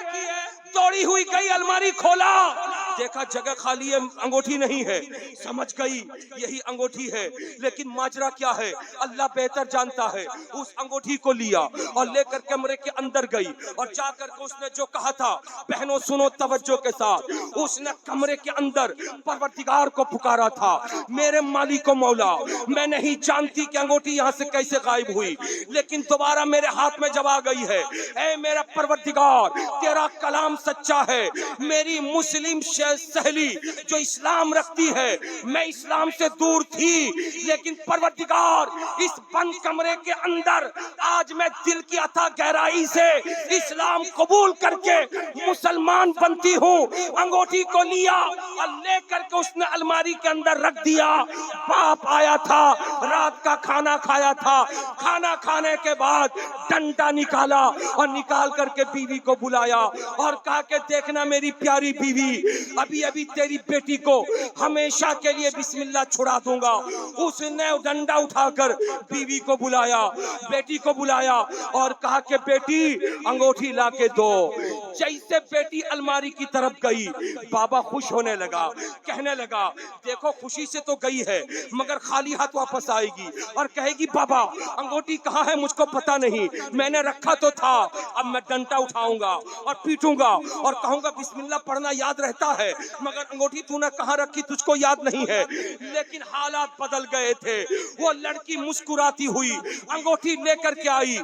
दौड़ी हुई गई, अलमारी खोला, देखा जगह खाली है, अंगूठी नहीं है। समझ गई यही अंगूठी है, लेकिन माजरा क्या है अल्लाह बेहतर जानता है। उस अंगूठी को लिया और लेकर कमरे के अंदर गई और जाकर के उसने जो कहा था, बहनों सुनो तवज्जो के साथ, उसने कमरे के अंदर परवरदिगार को पुकारा था, मेरे मालिक को मौला, मैं नहीं जानती कि अंगूठी यहाँ से कैसे गायब हुई, लेकिन दोबारा मेरे हाथ में जब आ गई है, ऐ मेरा परवरदिगार तेरा कलाम सच्चा है। मेरी मुस्लिम सहेली जो इस्लाम रखती है, मैं इस्लाम से दूर थी, लेकिन परवरदिगार इस बंद कमरे के अंदर आज मैं दिल की अथाह गहराई से इस्लाम कबूल करके मुसलमान बनती हूँ। अंगूठी को लिया और लेकर के उसने अलमारी के अंदर रख दिया। बाप आया था, रात का खाना खाया था, खाना खाने के बाद डंडा निकाला और निकाल करके बीवी को बुलाया और कहा कि देखना मेरी प्यारी बीवी, अभी अभी तेरी बेटी को हमेशा के लिए बिस्मिल्लाह छुड़ा दूंगा। उसने डंडा उठाकर बीवी को बुलाया, बेटी को बुलाया और कहा कि बेटी अंगूठी ला के दो। जैसे बेटी अलमारी की तरफ गई, बाबा खुश होने लगा, कहने लगा देखो खुशी से तो गई है मगर खाली हाथ वापस आएगी और कहेगी बाबा अंगूठी कहाँ है मुझको पता नहीं, मैंने रखा तो था। अब मैं डंडा उठाऊंगा और पीटूंगा और कहूंगा बिस्मिल्लाह पढ़ना याद रहता है, मगर अंगूठी तूने कहाँ रखी तुझको याद नहीं है। लेकिन हालात बदल गए थे। वो लड़की मुस्कुराती हुई अंगूठी लेकर के आई,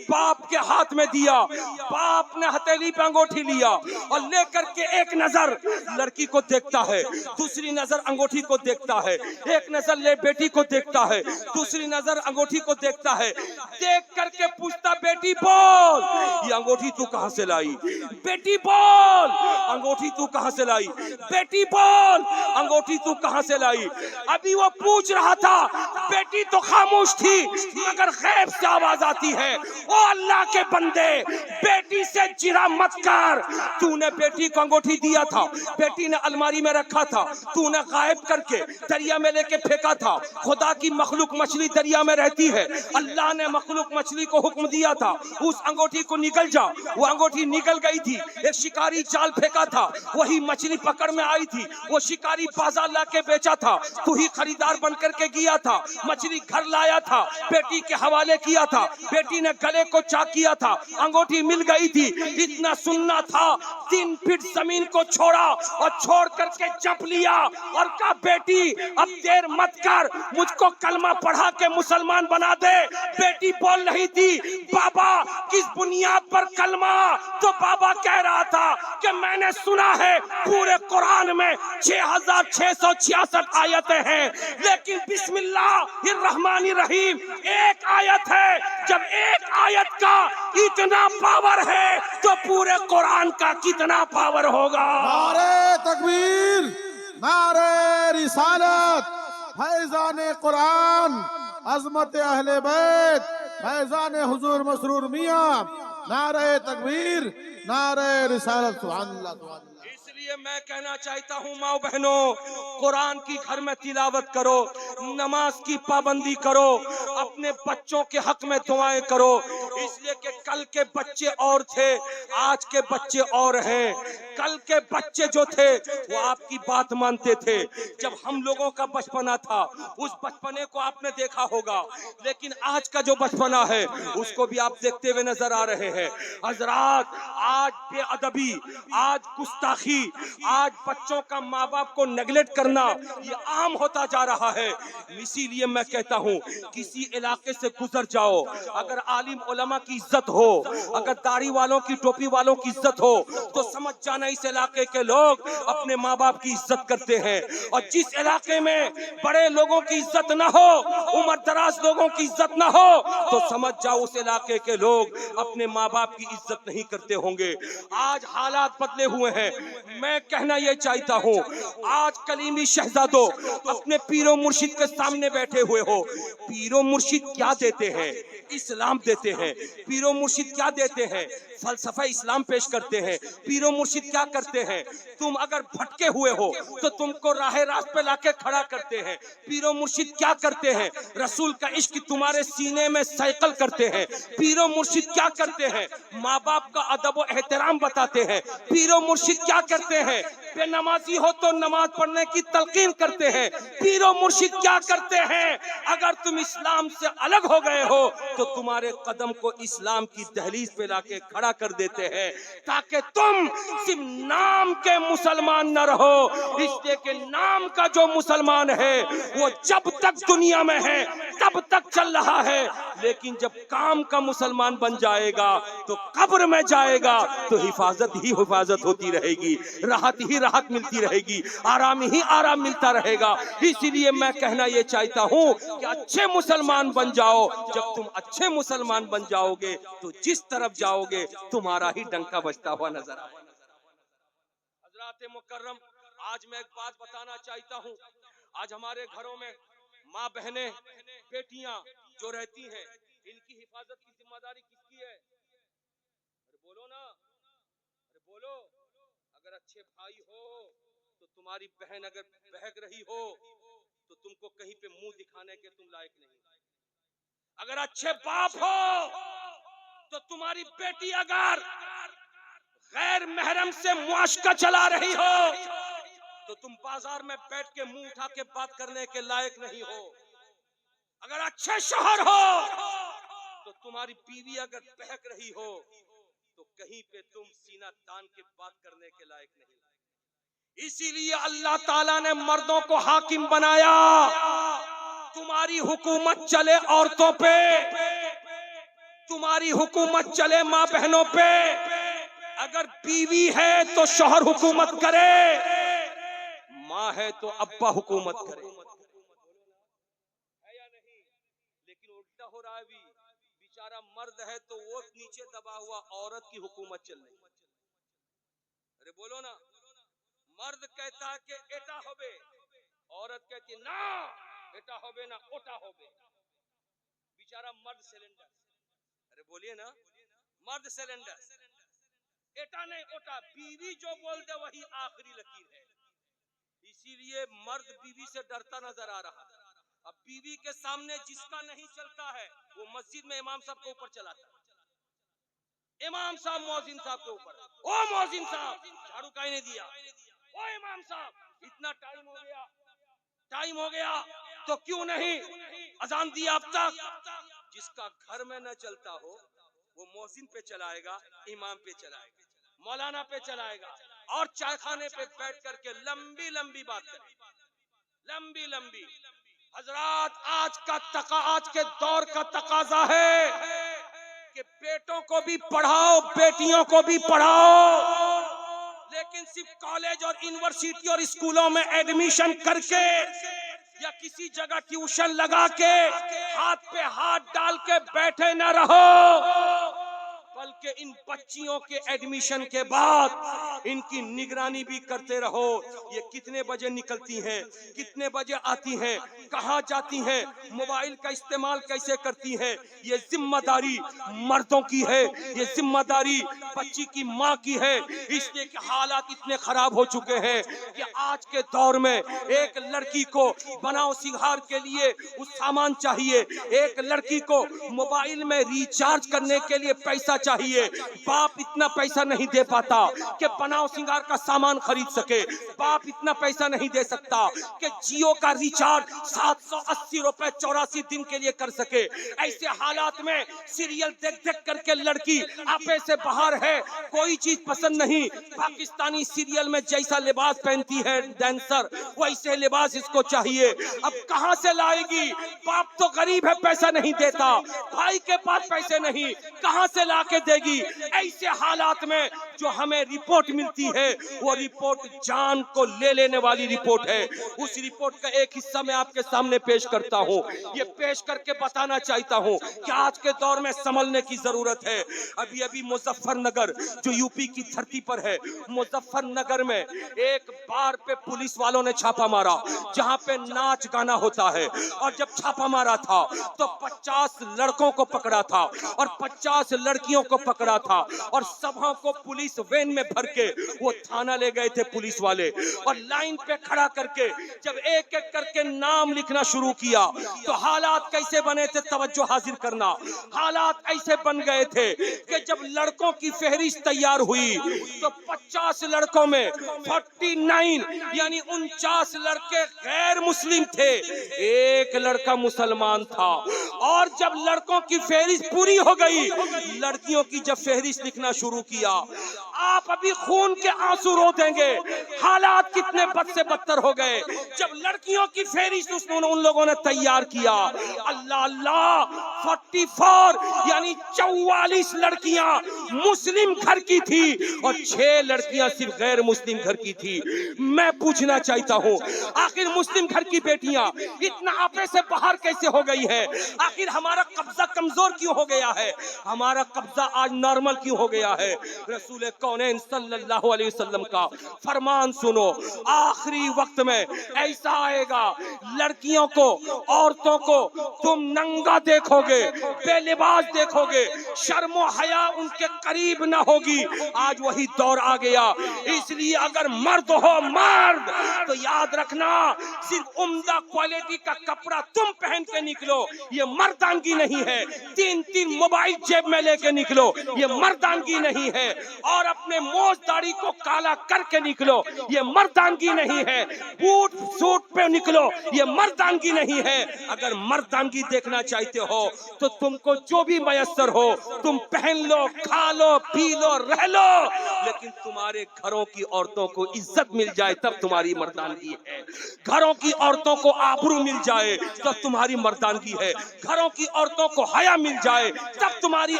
बाप के हाथ में दिया। बाप ने हथेली पे अंगूठी लिया और लेकर के एक नजर लड़की को देखता है, दूसरी नजर अंगूठी को देखता है, एक नजर ले बेटी को देखता है, दूसरी नजर अंगूठी को देखता है। देख करके पूछता बेटी बोल ये अंगूठी तू कहां से लाई, बेटी बोल अंगूठी तू कहां से लाई, बेटी बोल अंगूठी तू कहां से लाई। अभी वो पूछ रहा था, बेटी तो खामोश थी मगर गैब से आवाज आती है, ओ अल्लाह के बंदे बेटी से जिरा मत कर। तूने बेटी को अंगूठी दिया था, बेटी ने अलमारी में रखा था, तूने गायब करके दरिया में लेके फेंका था। खुदा की मखलूक मछली दरिया में रहती है, अल्लाह ने मखलूक मछली को हुक्म दिया था उस अंगूठी को निकल जा, वो अंगूठी निकल गई थी। एक शिकारी जाल फेंका था, वही मछली पकड़ में आई थी, वो शिकारी बाजार ला के बेचा था, तू ही खरीदार बनकर के गया था, मछली घर लाया था, बेटी के हवाले किया था, बेटी ने गले को चाक किया था, अंगूठी मिल गई थी। इतना सुनना था, 3 फीट जमीन को छोड़ा और छोड़ करके जप लिया और कहा बेटी अब देर मत कर, मुझको कलमा पढ़ा के मुसलमान बना दे। बेटी बोल रही थी बाबा किस बुनियाद पर कलमा, तो बाबा कह रहा था कि मैंने सुना है पूरे कुरान में 6666 आयतें हैं, लेकिन बिस्मिल्लाहिर्रहमानिर्रहीम एक आयत है। जब एक आयत का इतना पावर है तो पूरे कुरान का कितना पावर होगा। नारे तकबीर, नारे रिसालत, फैजान कुरान, अजमत अहले बैत, फैजान हुजूर मसरूर मियां, नारे तकबीर, नारे रिसालत, सुभान अल्लाह, सुभान अल्लाह। इसलिए मैं कहना चाहता हूँ माँ बहनों, कुरान की घर में तिलावत करो, नमाज की पाबंदी करो, अपने बच्चों के हक में दुआएं करो, इसलिए कि कल के बच्चे और थे, आज के बच्चे और हैं। कल के बच्चे जो थे वो आपकी बात मानते थे। जब हम लोगों का बचपना था उस बचपने को आपने देखा होगा, लेकिन आज का जो बचपना है उसको भी आप देखते हुए नजर आ रहे हैं। हजरात आज बेअदबी, आज गुस्ताखी, आज बच्चों का माँ बाप को नेगलेक्ट करना ये आम होता जा रहा है। इसीलिए मैं कहता हूँ किसी इलाके से गुजर जाओ, अगर आलिम उलमा की इज्जत हो, अगर दाढ़ी वालों की टोपी वालों की इज्जत हो, तो समझ जाना इस इलाके के लोग अपने माँ बाप की इज्जत करते हैं। और जिस इलाके में बड़े लोगों की इज्जत ना हो, उम्र दराज लोगों की इज्जत ना हो, तो समझ जाओ उस इलाके के लोग अपने माँ बाप की इज्जत नहीं करते होंगे। आज हालात बदले हुए हैं। मैं कहना यह चाहता हूँ, आज कलीमी शहजादों अपने पीरो मुर्शिद के सामने बैठे हुए हो, पीरो मुर्शिद क्या देते हैं? इस्लाम देते हैं। पीरो मुर्शिद क्या देते हैं? फलसफा इस्लाम पेश करते हैं। पीरो मुर्शिद क्या करते हैं? तुम अगर भटके हुए हो तो तुमको राह रास्त पे लाके खड़ा करते हैं। पीरो मुर्शिद क्या करते हैं? रसूल का इश्क तुम्हारे सीने में साइकिल करते हैं। पीरो मुर्शिद क्या करते हैं? माँ बाप का अदब व एहतराम बताते हैं। पीरो मुर्शिद क्या करते हैं? बेनमाजी हो तो नमाज पढ़ने की तलकीन करते हैं। पीरो मुर्शिद क्या करते हैं? अगर तुम इस्लाम से अलग हो गए हो तो तुम्हारे कदम को इस्लाम की दहलीज पे लाके खड़ा कर देते हैं, ताकि तुम सिर्फ नाम के मुसलमान न रहो। इसलिए कि नाम का जो मुसलमान है वो जब तक दुनिया में है तब तक चल रहा है, लेकिन जब काम का मुसलमान बन जाएगा तो कब्र में जाएगा तो हिफाजत ही हिफाजत होती रहेगी, राहत ही राहत मिलती रहेगी, आराम ही आराम मिलता रहेगा। इसीलिए मैं कहना ये चाहता हूँ कि अच्छे मुसलमान बन जाओ। जब तुम अच्छे मुसलमान बन जाओगे तो जिस तरफ जाओगे तुम्हारा ही डंका बजता हुआ नजर आएगा। हजरात मुकर्रम, आज मैं एक बात बताना चाहता हूँ। आज हमारे घरों में माँ बहनें बेटियां जो रहती हैं, इनकी हिफाजत की जिम्मेदारी किसकी है? अरे बोलो ना, अरे बोलो। अगर अच्छे भाई हो तो तुम्हारी बहन अगर बहक रही हो तो तुमको कहीं पे मुंह दिखाने के तुम लायक नहीं। अगर अच्छे बाप हो तो तुम्हारी बेटी अगर गैर महरम से मुआशका चला रही हो तो तुम बाजार में बैठ के मुंह उठा के बात करने के लायक नहीं हो। अगर अच्छे शोहर हो तो तुम्हारी बीवी अगर बहक रही हो तो कहीं पे तुम सीना तान के बात करने के लायक नहीं। इसीलिए अल्लाह ताला ने मर्दों को हाकिम बनाया। तुम्हारी हुकूमत चले औरतों पे, तुम्हारी हुकूमत चले माँ बहनों पे। अगर बीवी है तो शौहर हुकूमत करे, माँ है तो अब्बा हुकूमत करे, है या नहीं? लेकिन उल्टा हो रहा है भी, बेचारा मर्द है तो वो नीचे दबा हुआ औरत की हुकूमत चल रही। अरे बोलो ना, मर्द कहता है कि एटा होबे, औरत कहती ना एटा होबे ना ओटा होबे। बेचारा मर्द सिलेंडर, अरे बोलिए ना, मर्द सिलेंडर, एटा नहीं ओटा, बीवी जो बोल दे वही आखिरी लकीर है। इसीलिए मर्द बीवी से डरता नजर आ रहा है। अब बीवी के सामने जिसका नहीं चलता है वो मस्जिद में इमाम साहब के ऊपर चलाता है। इमाम साहब मौजिन साहब के ऊपर, ओ मौजिन साहब झाड़ू का नहीं दिया, ओ इमाम साहब इतना टाइम हो गया, टाइम हो गया तो क्यों नहीं अजान दिया अब तक। जिसका घर में न चलता हो वो मौजिन पे चलाएगा, इमाम पे चलाएगा, मौलाना पे चलाएगा और चाय खाने पे बैठ करके लंबी लंबी बात करेगा, लंबी लंबी। हजरात, आज के दौर का तकाजा है कि बेटों को भी पढ़ाओ, बेटियों को भी पढ़ाओ, लेकिन सिर्फ कॉलेज और यूनिवर्सिटी और स्कूलों में एडमिशन करके या किसी जगह ट्यूशन लगा के हाथ पे हाथ डाल के बैठे न रहो, बल्कि इन बच्चियों के एडमिशन के बाद इनकी निगरानी भी करते रहो। ये कितने बजे निकलती हैं, कितने बजे आती हैं, कहाँ जाती हैं, मोबाइल का इस्तेमाल कैसे करती हैं, ये जिम्मेदारी मर्दों की है, ये जिम्मेदारी बच्ची की माँ की है। इसलिए कि हालात इतने खराब हो चुके हैं कि आज के दौर में एक लड़की को बनाओ सिंगार के लिए उस सामान चाहिए, एक लड़की को मोबाइल में रिचार्ज करने के लिए पैसा चाहिए। बाप इतना पैसा नहीं दे पाता कि बनाओ सिंगार का सामान खरीद सके, बाप इतना पैसा नहीं दे सकता कि जियो का रिचार्ज 780 रुपए 84 दिन के लिए कर सके। ऐसे हालात में सीरियल देख देख करके लड़की आपे से बाहर है, कोई चीज पसंद नहीं। पाकिस्तानी सीरियल में जैसा लिबास पहनती है डांसर, वैसे लिबास इसको चाहिए। अब कहां से लाएगी? बाप तो गरीब है, पैसा नहीं देता, भाई के पास पैसे नहीं, कहां से ला के देगी? ऐसे हालात में जो हमें रिपोर्ट मिलती है वो रिपोर्ट जान को ले लेने वाली रिपोर्ट है। उस रिपोर्ट का एक हिस्सा मैं आपके सामने पेश करता हूँ। ये पेश करके बताना चाहता हूँ कि आज के दौर में संभलने की जरूरत है। अभी अभी मुजफ्फरनगर जो यूपी की धरती पर है, मुजफ्फरनगर में एक बार पे पुलिस वालों ने छापा मारा जहाँ पे नाच गाना होता है। और जब छापा मारा था तो 50 लड़कों को पकड़ा था और 50 लड़कियों को पकड़ा था और सबों को पुलिस वैन में भर के वो थाना ले गए थे पुलिस वाले। और लाइन पे खड़ा करके जब एक एक करके नाम लिखना शुरू किया तो हालात कैसे बने थे, तवज्जो हाजिर करना। हालात ऐसे बन गए थे कि जब लड़कों की फहरिस्त तैयार हुई तो 50 लड़कों में 49 यानी 49 लड़के गैर मुस्लिम थे, एक लड़का मुसलमान था। और जब लड़कों की फहरिस्त पूरी हो गई, लड़कियों की जब फहरिस्त लिखना शुरू किया, आप अभी खून के आंसू रो देंगे। हालात कितने बद से बदतर हो गए जब लड़कियों की फहरिस्त उन लोगों ने तैयार किया। अल्लाह अल्लाह, 44 यानी 44 लड़कियां मुस्लिम घर की थी और 6 लड़कियां सिर्फ गैर मुस्लिम घर की थी। मैं पूछना चाहता हूं, आखिर मुस्लिम घर की बेटियां इतना आपे से बाहर कैसे हो गई है? आखिर हमारा कब्जा कमजोर क्यों हो गया है? हमारा कब्जा आज नॉर्मल क्यों हो गया है? रसूल कौनैन सल्लल्लाहु अलैहि वसल्लम का फरमान सुनो, आखिरी वक्त में ऐसा आएगा, लड़कियों को, औरतों को तुम नंगा देखोगे, बेलिबास देखोगे, शर्मो हया उनके करीब ना होगी। आज वही दौर आ गया। इसलिए अगर मर्द हो मर्द तो याद रखना, सिर्फ उम्दा क्वालिटी का कपड़ा तुम पहन के निकलो, ये मर्दानगी नहीं है। 3-3 मोबाइल जेब में लेके निकलो, ये मर्दानगी नहीं है। और अपने मोछ दाढ़ी को काला करके निकलो, ये मर्दानगी नहीं है। बूट सूट पे निकलो, ये मर्दानगी नहीं है। अगर मर्दानगी देखना चाहते हो तो तुमको जो भी मयस्सर हो तुम पहन लो, खा लो, पी लो, रह लो, लेकिन तुम्हारे घरों की औरतों को इज्जत मिल जाए तब तुम्हारी मर्दानगी है। घरों की औरतों को आबरू मिल जाए तब तुम्हारी मर्दानगी है। घरों की औरतों को हया मिल जाए तब तुम्हारी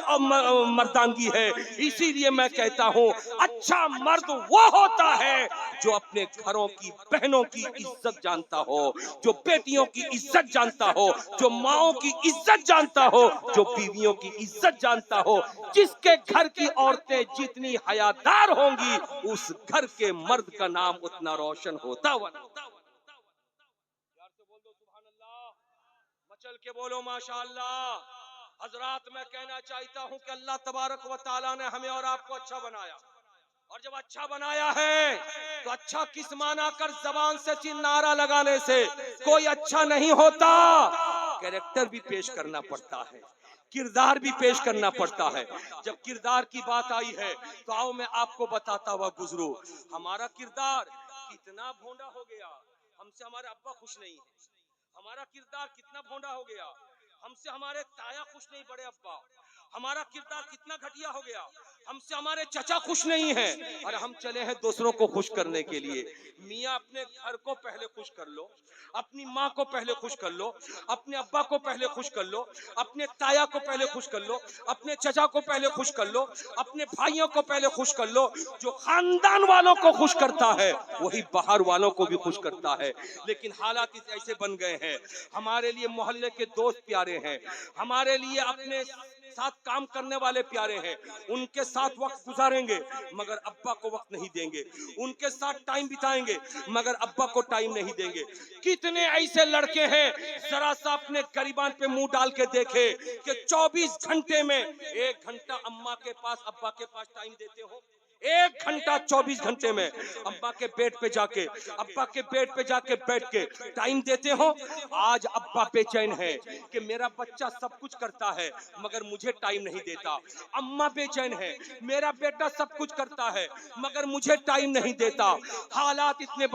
मर्दानगी है। इसीलिए मैं कहता हूँ, अच्छा मर्द वो होता है जो अपने घरों की बहनों की इज्जत जानता हो, जो बेटियों की इज्जत जानता हो, जो माओं की इज्जत जानता हो, जो बीवियों की इज्जत जानता हो। जिसके घर की औरतें जितनी हयादार होंगी उस घर के मर्द का नाम उतना रोशन होता हुआ। मचल के बोलो माशाअल्लाह। हजरात, मैं कहना चाहता हूं कि अल्लाह तबारक व तआला ने हमें और आपको अच्छा बनाया, और जब अच्छा बनाया है तो अच्छा किस माना कर जबान से नारा लगाने से कोई अच्छा नहीं होता। कैरेक्टर भी पेश करना पड़ता है, किरदार भी पेश करना पड़ता है। जब किरदार की बात आई है तो आओ मैं आपको बताता हुआ गुजरू, हमारा किरदार कितना भोंडा हो गया। हमसे हमारे अब्बा खुश नहीं है। हमारा किरदार कितना भोंडा हो गया, हमसे हमारे ताया खुश नहीं, बड़े अब्बा। हमारा किरदार कितना घटिया हो गया, हमसे हमारे चचा खुश नहीं है और हम चले हैं दूसरों को खुश करने के लिए। मियाँ अपने घर को पहले खुश कर लो, अपनी माँ को पहले खुश कर लो, अपने अब्बा को पहले खुश कर लो, अपने ताया को पहले खुश कर लो, अपने चचा को पहले खुश कर लो, अपने भाइयों को पहले खुश कर लो। जो खानदान वालों को खुश करता है वही बाहर वालों को भी खुश करता है। लेकिन हालात ऐसे बन गए हैं, हमारे लिए मोहल्ले के दोस्त प्यारे हैं, हमारे लिए अपने साथ काम करने वाले प्यारे हैं, उनके साथ वक्त गुजारेंगे मगर अब्बा को वक्त नहीं देंगे, उनके साथ टाइम बिताएंगे मगर अब्बा को टाइम नहीं देंगे। कितने ऐसे लड़के हैं, जरा सा अपने गरीबान पे मुंह डाल के देखे कि 24 घंटे में 1 घंटा अम्मा के पास अब्बा के पास टाइम देते हो। 1 घंटा 24 घंटे में अब्बा के बेड पे जाके, अब्बा के बेड पे जाके बैठ के टाइम देते हो। आज अब्बा बेचैन है कि मेरा बच्चा सब कुछ करता है मगर मुझे टाइम नहीं देता। अम्मा बेचैन है, मेरा बेटा सब कुछ करता है मगर मुझे टाइम नहीं देता। हालात इतने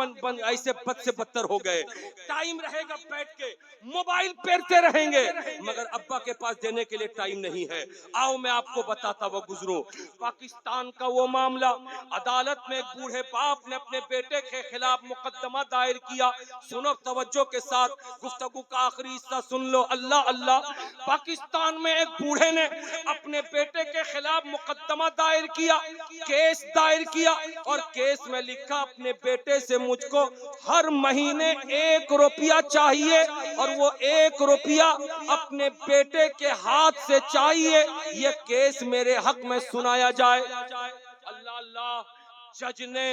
ऐसे बद से बदतर हो गए। टाइम रहेगा बैठ के मोबाइल पेरते रहेंगे मगर अब्बा के पास देने के लिए टाइम नहीं है। आओ मैं आपको बताता हुआ गुजरूं, पाकिस्तान का वो मामूल मामला। अदालत में एक बूढ़े बाप ने अपने बेटे के खिलाफ मुकदमा दायर किया। सुनो तवज्जो के साथ, गुफ्तगू का आखिरी हिस्सा सुन लो। अल्लाह अल्लाह। पाकिस्तान में एक बूढ़े ने अपने बेटे के खिलाफ मुकदमा दायर किया, केस दायर किया, और केस में लिखा अपने बेटे से मुझको हर महीने 1 रुपया चाहिए, और वो 1 रुपया अपने बेटे के हाथ से चाहिए। ये केस मेरे हक में सुनाया जाए। अल्लाह अल्लाह। जज ने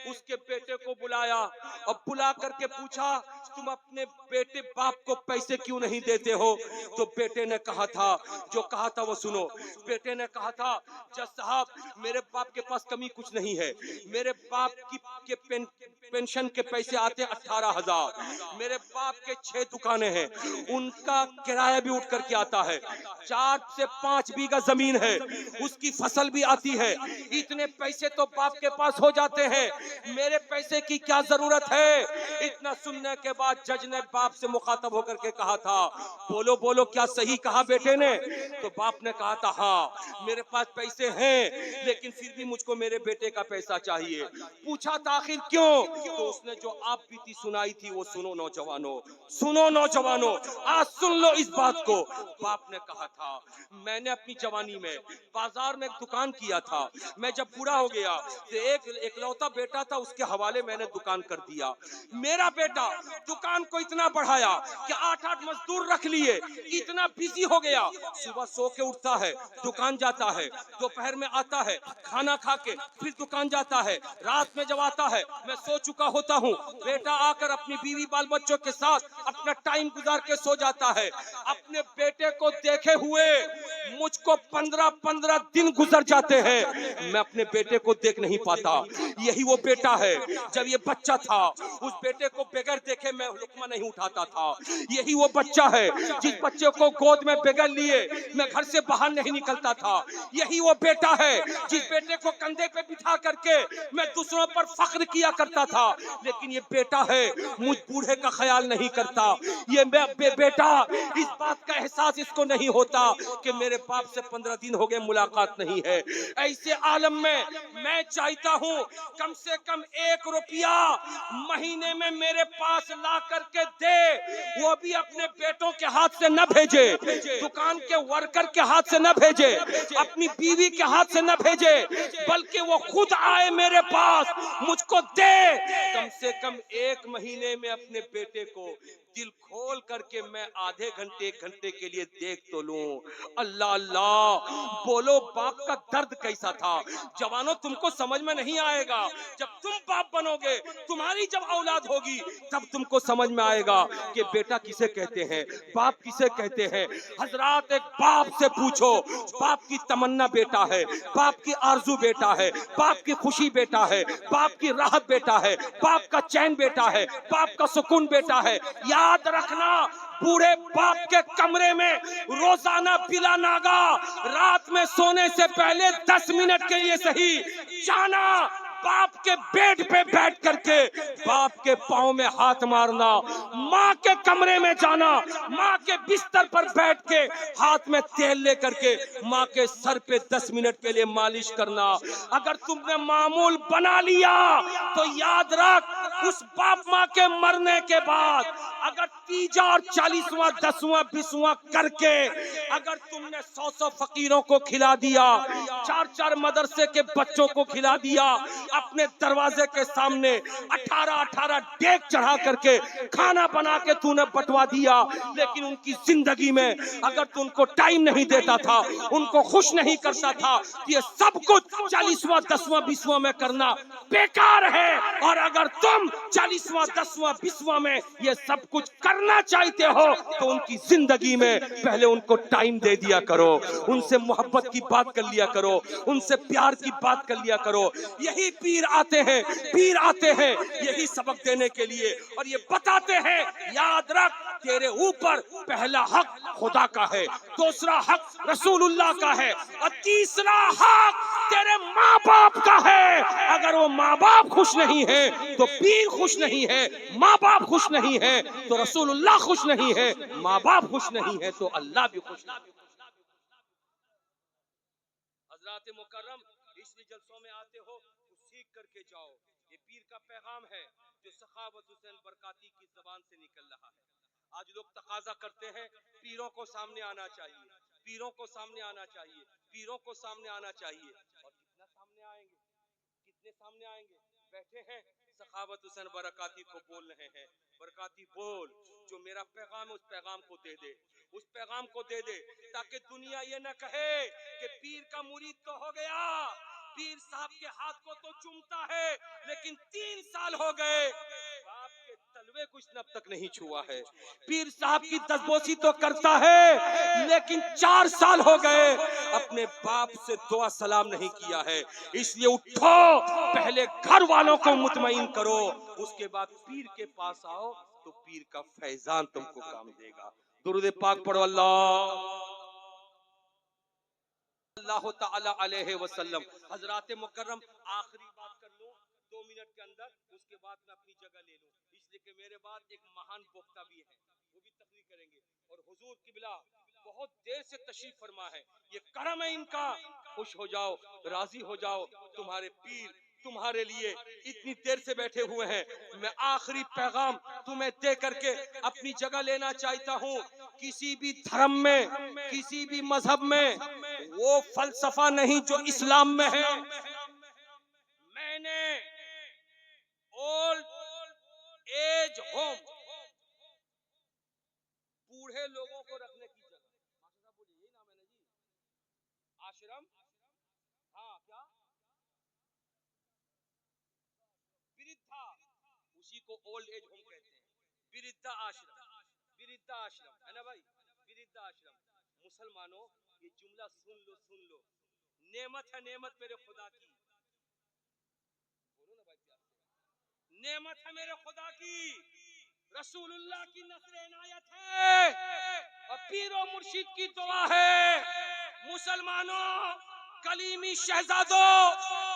उसके बेटे को बुलाया और बुला करके पूछा, तुम अपने बेटे बाप को पैसे क्यों नहीं देते हो? तो बेटे ने कहा था, जो कहा था वो सुनो। बेटे ने कहा था, जज साहब, मेरे बाप के पास कमी कुछ नहीं है। मेरे बाप के पेंशन के पैसे आते हैं 18,000। मेरे बाप के 6 दुकानें हैं, उनका किराया भी उठ करके आता है। 4 से 5 बीघा जमीन है, उसकी फसल भी आती है। इतने पैसे तो बाप के पास हो जाते हैं, मेरे पैसे की क्या जरूरत है? इतना सुनने के बाद जज ने बाप से मुखातब होकर के कहा था, बोलो बोलो, क्या सही कहा बेटे ने? तो बाप ने कहा था, हाँ मेरे पास पैसे हैं, लेकिन फिर भी मुझको मेरे बेटे का पैसा चाहिए। पूछा था आखिर क्यों? तो उसने जो आप बीती सुनाई थी वो सुनो नौजवानों, सुनो नौजवानों, आज सुन लो इस बात को। बाप ने कहा था, मैंने अपनी जवानी में बाजार में एक दुकान किया था। मैं जब बूढ़ा हो गया तो एक इकलौता बेटा था, उसके हवाले मैंने दुकान कर दिया। मेरा बेटा दुकान को इतना बढ़ाया कि 8-8 मजदूर रख लिए। इतना बिजी हो गया, सुबह सो के उठता है, दुकान जाता है, दोपहर में आता है, खाना खा के फिर दुकान जाता है, रात में जब आता है मैं सो चुका होता हूँ। बेटा आकर अपनी बीवी बाल बच्चों के साथ अपना टाइम गुजार के सो जाता है। अपने बेटे को देखे हुए मुझको 15-15 दिन गुजर जाते हैं, मैं अपने बेटे को देख नहीं पाता। यही वो बेटा है, जब ये बच्चा था उस बेटे को बगैर देखे मैं लुकमा नहीं उठाता था। यही वो बच्चा है जिस बच्चे को गोद में बगैर लिए मैं घर से बाहर नहीं निकलता था। यही वो बेटा है जिस बेटे को कंधे पे बिठा करके मैं दूसरों पर फख्र किया करता था। लेकिन ये बेटा है, मुझ बूढ़े का ख्याल नहीं करता। ये बेटा, इस बात का एहसास इसको नहीं होता कि मेरे बाप से 15 दिन हो गए मुलाकात नहीं है। ऐसे आलम में मैं चाहता हूँ कम से कम 1 रुपया महीने में मेरे पास ला करके दे, वो भी अपने बेटों के हाथ से न भेजे, दुकान के वर्कर के हाथ से न भेजे, अपनी बीवी के हाथ से न भेजे, बल्कि वो खुद आए मेरे पास, मुझको दे। कम से कम 1 महीने में अपने बेटे को दिल खोल करके मैं आधे घंटे 1 घंटे के लिए देख तो लूं। अल्लाह अल्लाह। बोलो बाप का दर्द कैसा था। जवानों, तुमको समझ में नहीं आएगा, जब तुम बाप बनोगे, तुम्हारी जब औलाद होगी, तब तुमको समझ में आएगा कि बेटा किसे कहते हैं, बाप किसे कहते हैं। हजरात, एक बाप से पूछो, बाप की तमन्ना बेटा है, बाप की आरजू बेटा है, बाप की खुशी बेटा है, बाप की राहत बेटा है, बाप का चैन बेटा है, बाप का सुकून बेटा है। याद रखना, बूढ़े बाप के कमरे में रोजाना बिला नागा रात में सोने से पहले 10 मिनट के लिए सही जाना, बाप के बेड पे बैठ करके बाप के पांव में हाथ मारना, माँ के कमरे में जाना, माँ के बिस्तर पर बैठ के हाथ में तेल लेकर के माँ के सर पे 10 मिनट के लिए मालिश करना। अगर तुमने मामूल बना लिया तो याद रख, उस बाप माँ के मरने के बाद अगर 30 और 40वां 10वां 20वां करके अगर तुमने 100 फकीरों को खिला दिया, 4 मदरसे के बच्चों को खिला दिया, अपने दरवाजे के सामने 18 डेग चढ़ा करके खाना बना के तूने बंटवा दिया, लेकिन उनकी जिंदगी में अगर तू उनको टाइम नहीं देता था, उनको खुश नहीं करता था, ये सब कुछ 40वां 10वां 20वां में करना बेकार है। और अगर तुम 40वां 10वां 20वां में ये सब कुछ करना चाहते हो तो उनकी जिंदगी में पहले उनको टाइम दे दिया करो, उनसे मोहब्बत की बात कर लिया करो, उनसे प्यार की बात कर लिया करो। यही पीर आते हैं यही सबक देने के लिए, और ये बताते हैं, याद रख, तेरे ऊपर पहला हक खुदा का है, दूसरा हक रसूलुल्लाह का है, और तीसरा हक तेरे माँ बाप का है। अगर वो माँ बाप खुश नहीं है तो पीर खुश नहीं है, माँ बाप खुश नहीं है तो रसूलुल्लाह खुश नहीं है, माँ बाप खुश नहीं है तो अल्लाह भी खुश नहीं है। हज़रात मुकर्रम, इसलिए जलसों में आते हो तो सीख करके जाओ। ये पीर का पैगाम है जो सखावत हुसैन बरकाती की जबान से निकल रहा है। आज लोग तकाजा करते हैं पीरों को सामने आना चाहिए, पीरों को सामने आना चाहिए, पीरों को सामने आना चाहिए। और कितना सामने आएंगे, कितने सामने आएंगे? बैठे हैं सखावत हुसैन बरकाती को बोल रहे हैं, बरकाती बोल, जो मेरा पैगाम है उस पैगाम को दे दे, उस पैगाम को दे दे, ताकि दुनिया ये न कहे कि पीर का मुरीद तो हो गया, पीर साहब के हाथ को तो चूमता है लेकिन 3 साल हो गए बाप के तलवे कुछ नब तक नहीं छुआ है। पीर साहब की दसबोसी तो करता है लेकिन 4 साल हो गए अपने बाप से दुआ सलाम नहीं किया है। इसलिए उठो, पहले घर वालों को मुतमईन करो, उसके बाद पीर के पास आओ तो पीर का फैजान तुमको काम देगा। दुरूद पाक पढ़ो अल्लाह ताला अलैहि वसल्लम। हजरात मुकर्रम, आखिरी बात कर लूं 2 मिनट के अंदर, उसके बाद मैं अपनी जगह ले लूं, इसलिए कि मेरे बाद एक महान वक्ता भी है, वो भी तकरीर करेंगे। और हुजूर किबला बहुत देर से तशरीफ फरमा है, ये करम है इनका। खुश हो जाओ, राजी हो जाओ, तुम्हारे पीर तुम्हारे लिए इतनी देर से बैठे हुए हैं। मैं आखिरी पैगाम तुम्हें दे करके अपनी जगह लेना चाहता हूँ। किसी भी धर्म में, किसी भी मजहब में वो फलसफा नहीं जो इस्लाम में है। मैंने ओल्ड एज होम, बूढ़े लोगों को रखने की जगह, बोलिए यही नाम है ना जी, आश्रम, हाँ क्या, वृद्धा, उसी को ओल्ड एज होम कहते हैं, वृद्धा आश्रम, वृद्धा आश्रम है ना भाई, वृद्धा आश्रम। मुसलमानों ये जुमला सुन लो, सुन लो, नेमत है, नेमत मेरे खुदा की, बोलो ना भाई प्यार से, नेमत है मेरे खुदा की, रसूलुल्लाह की नस्र इनायत है और पीरो मुर्शिद की दुआ है। मुसलमानों, कलीमी शहजादों,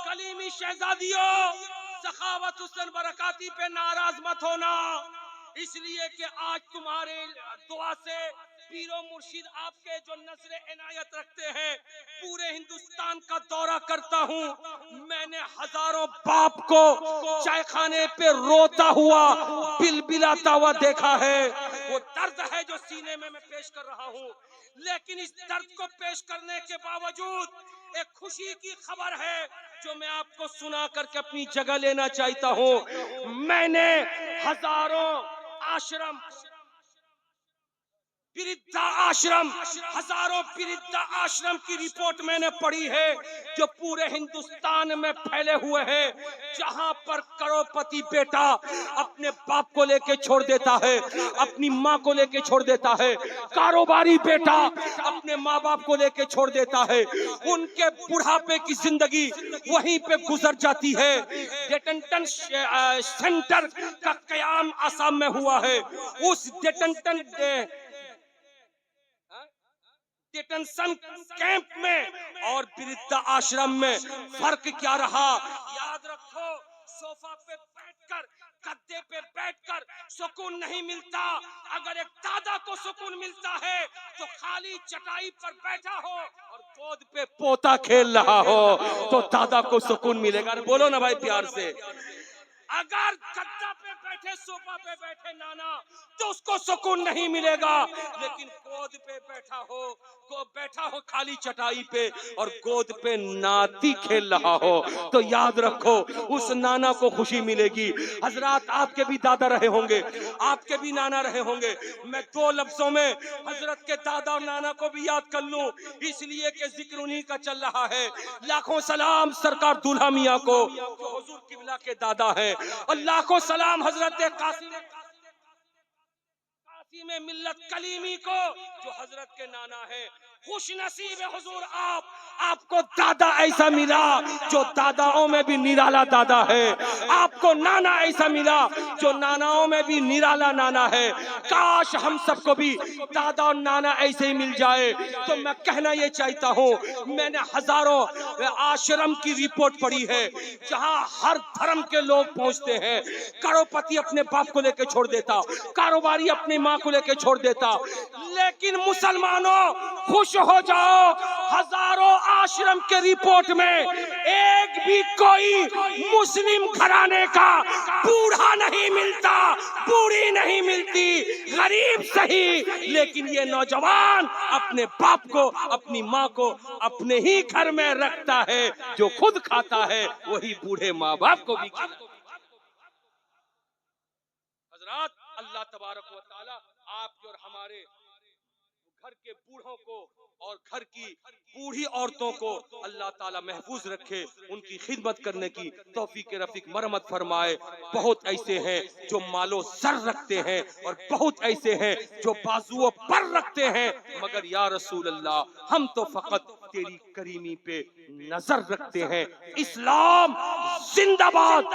कलीमी शहजादियों, सखावत हुसैन बरकाती पे नाराज मत होना, इसलिए कि आज तुम्हारे दुआ से पीरो मुर्शिद आपके जो नजर इनायत रखते हैं, पूरे हिंदुस्तान का दौरा करता हूँ। मैंने हजारों बाप को चायखाने पे रोता हुआ, बिलबिलाता हुआ देखा है। वो दर्द है जो सीने में मैं पेश कर रहा हूँ, लेकिन इस दर्द को पेश करने के बावजूद एक खुशी की खबर है जो मैं आपको सुना करके अपनी जगह लेना चाहता हूँ। मैंने हजारों आश्रम, वृद्धा आश्रम, हजारों वृद्धा आश्रम की रिपोर्ट मैंने पढ़ी है जो पूरे हिंदुस्तान में फैले हुए हैं, जहां पर करोड़पति बेटा अपने बाप को लेके छोड़ देता है, अपनी माँ को लेके छोड़ देता है, कारोबारी बेटा अपने माँ बाप को लेके छोड़ देता है, उनके बुढ़ापे की जिंदगी वहीं पे गुजर जाती है। डेटेंशन सेंटर का कयाम असम में हुआ है। उस डिटेंशन कैंप में और वृद्धा आश्रम में फर्क क्या रहा? याद रखो, सोफा पे बैठकर, गद्दे पे बैठकर सुकून नहीं मिलता। अगर एक दादा को सुकून मिलता है तो खाली चटाई पर बैठा हो और गोद पे पोता खेल रहा हो तो दादा को सुकून मिलेगा। बोलो ना भाई प्यार से। अगर गद्दा पे बैठे, सोफा पे बैठे नाना तो उसको सुकून नहीं मिलेगा, लेकिन गोद पे बैठा हो खाली चटाई पे और गोद पे नाती खेल रहा हो तो याद रखो उस नाना को खुशी मिलेगी। हजरत आपके भी दादा रहे होंगे, आपके भी नाना रहे होंगे। मैं 2 लफ्जों में हजरत के दादा और नाना को भी याद कर लूं, इसलिए कि जिक्र उन्हीं का चल रहा है। लाखों सलाम सरकार दूल्हा मियां को जो हुजूर किबला के दादा हैं, और लाखों सलाम हजरत कासिम में मिल्लत कलीमी को जो हजरत के नाना है। खुश नसीब है हुजूर आपको दादा ऐसा मिला जो दादाओं में भी निराला दादा है, आपको नाना ऐसा मिला जो नानाओं में भी निराला नाना है। काश हम सबको भी दादा और नाना ऐसे ही मिल जाए। तो मैं कहना ये चाहता हूँ, मैंने हजारों आश्रम की रिपोर्ट पढ़ी है जहाँ हर धर्म के लोग पहुँचते हैं। करोड़पति अपने बाप को लेकर छोड़ देता, कारोबारी अपनी माँ को लेकर छोड़ देता, लेकिन मुसलमानों खुश हो जाओ, हजारों आश्रम के रिपोर्ट में एक भी कोई मुस्लिम घराने का बूढ़ा नहीं मिलता, बूढ़ी नहीं मिलती, गरीब सही, लेकिन ये नौजवान अपने बाप को, अपनी माँ को अपने ही घर में रखता है, जो खुद खाता है वही बूढ़े माँ बाप को भी खिलाता है। हजरात, अल्लाह तबारक व तआला आपके और हमारे घर के बूढ़ों को और घर की बूढ़ी औरतों को अल्लाह ताला महफूज रखे, उनकी खिदमत करने की तौफीक रफीक मरमत फरमाए। बहुत ऐसे हैं जो मालो सर रखते हैं और बहुत ऐसे हैं जो बाजुओं पर रखते हैं, मगर या रसूल अल्लाह हम तो फकत तेरी करीमी पे नजर रखते हैं। इस्लाम जिंदाबाद।